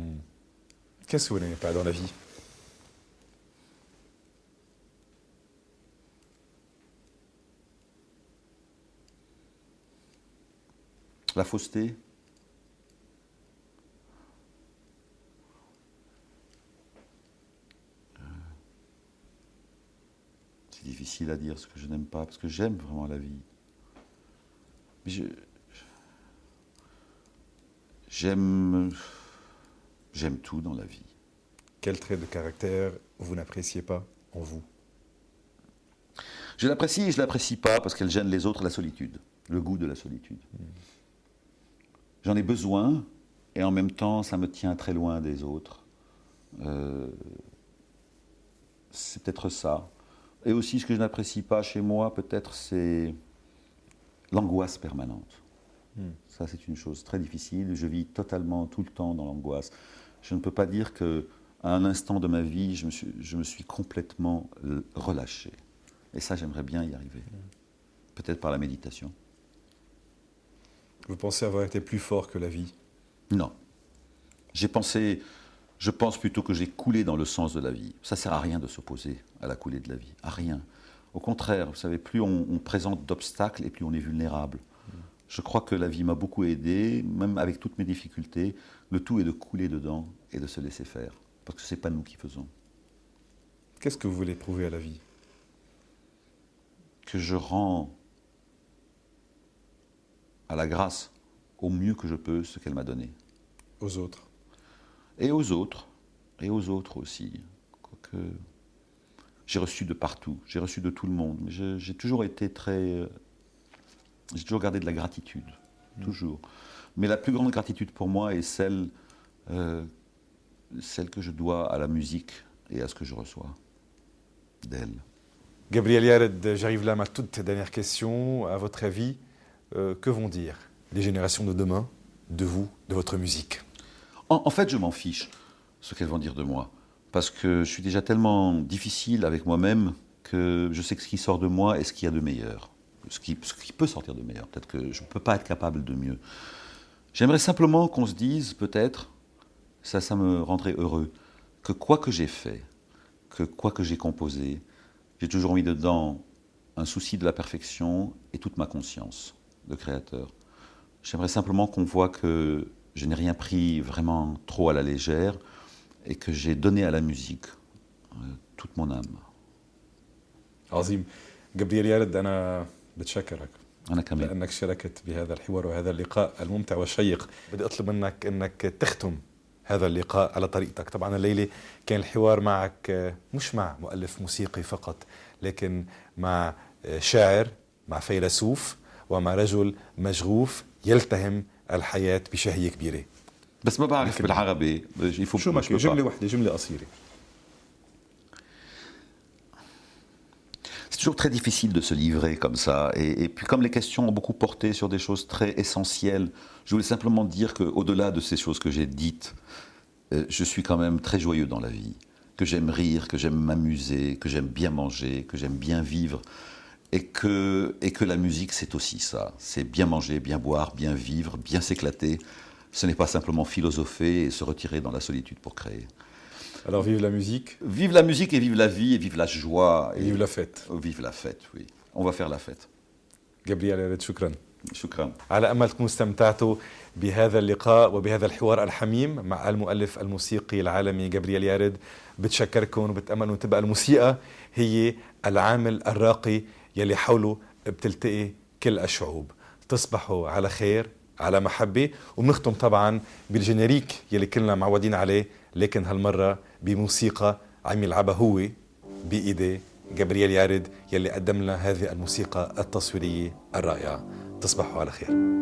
S1: Qu'est-ce que vous n'aimez pas dans la vie?
S2: La fausseté. C'est difficile à dire ce que je n'aime pas, parce que j'aime vraiment la vie. Mais j'aime tout dans la vie.
S1: Quel trait de caractère vous n'appréciez pas en vous?
S2: Je l'apprécie et je ne l'apprécie pas parce qu'elle gêne les autres, la solitude, le goût de la solitude. J'en ai besoin et en même temps, ça me tient très loin des autres. C'est peut-être ça. Et aussi, ce que je n'apprécie pas chez moi, peut-être, c'est l'angoisse permanente. Ça, c'est une chose très difficile. Je vis totalement, tout le temps dans l'angoisse. Je ne peux pas dire qu'à un instant de ma vie, je me suis complètement relâché. Et ça, j'aimerais bien y arriver. Peut-être par la méditation.
S1: Vous pensez avoir été plus fort que la vie?
S2: Non. Je pense plutôt que j'ai coulé dans le sens de la vie. Ça ne sert à rien de s'opposer à la coulée de la vie. À rien. Au contraire, vous savez, plus on présente d'obstacles et plus on est vulnérable. Je crois que la vie m'a beaucoup aidé, même avec toutes mes difficultés. Le tout est de couler dedans et de se laisser faire. Parce que ce n'est pas nous qui faisons.
S1: Qu'est-ce que vous voulez prouver à la vie?
S2: Que je rends à la grâce au mieux que je peux ce qu'elle m'a donné.
S1: Aux autres?
S2: Et aux autres. Et aux autres aussi. Quoique j'ai reçu de partout. J'ai reçu de tout le monde. Mais j'ai toujours été très... J'ai toujours gardé de la gratitude. Toujours. Mais la plus grande gratitude pour moi est celle que je dois à la musique et à ce que je reçois d'elle.
S1: Gabriel Yared, j'arrive là à ma toute dernière question. À votre avis, que vont dire les générations de demain de vous, de votre musique?
S2: En fait, je m'en fiche ce qu'elles vont dire de moi. Parce que je suis déjà tellement difficile avec moi-même que je sais que ce qui sort de moi est ce qu'il y a de meilleur. Ce qui peut sortir de meilleur. Peut-être que je ne peux pas être capable de mieux. J'aimerais simplement qu'on se dise, peut-être, ça me rendrait heureux, que quoi que j'ai fait, que quoi que j'ai composé, j'ai toujours mis dedans un souci de la perfection et toute ma conscience de créateur. J'aimerais simplement qu'on voit que je n'ai rien pris vraiment trop à la légère et que j'ai donné à la musique toute mon âme.
S1: عظيم. جابرييل يارد، أنا بتشكرك
S2: أنا كمان.
S1: لأنك شاركت بهذا الحوار وهذا اللقاء الممتع والشيق. بدي أطلب منك أنك تختم هذا اللقاء على طريقتك. طبعا الليلة كان الحوار معك مش مع مؤلف موسيقي فقط، لكن مع شاعر، مع فيلسوف، ومع رجل مشغوف يلتهم الحياة بشهية كبيرة.
S2: بس ما بعرف بالعربي.
S1: شو ما جملة واحدة، جملة قصيرة.
S2: C'est toujours très difficile de se livrer comme ça. Et puis comme les questions ont beaucoup porté sur des choses très essentielles, je voulais simplement dire qu'au-delà de ces choses que j'ai dites, je suis quand même très joyeux dans la vie. Que j'aime rire, que j'aime m'amuser, que j'aime bien manger, que j'aime bien vivre. Et que la musique, c'est aussi ça. C'est bien manger, bien boire, bien vivre, bien s'éclater. Ce n'est pas simplement philosopher et se retirer dans la solitude pour créer.
S1: Alors vive la musique.
S2: Vive la musique et vive la vie et vive la joie.
S1: Et vive la fête.
S2: Vive la fête, oui. On va faire la fête.
S1: Gabriel Yared, شكرا.
S2: شكرا.
S1: على أمل تكونوا استمتعتوا بهذا اللقاء وبهذا الحوار الحميم مع المؤلف الموسيقي العالمي جابرييل يارد. بتشكركم وبتأمل أن تبقى الموسيقى هي العامل الراقي يلي حوله بتلتقي كل الشعوب. تصبحوا على خير، على محبة. وبنختم طبعا بالجينيريك يلي كلنا معودين عليه، لكن هالمرة بموسيقى عم يلعبها هو بإيديه جابرييل يارد يلي قدم لنا هذه الموسيقى التصويرية الرائعة. تصبحوا على خير.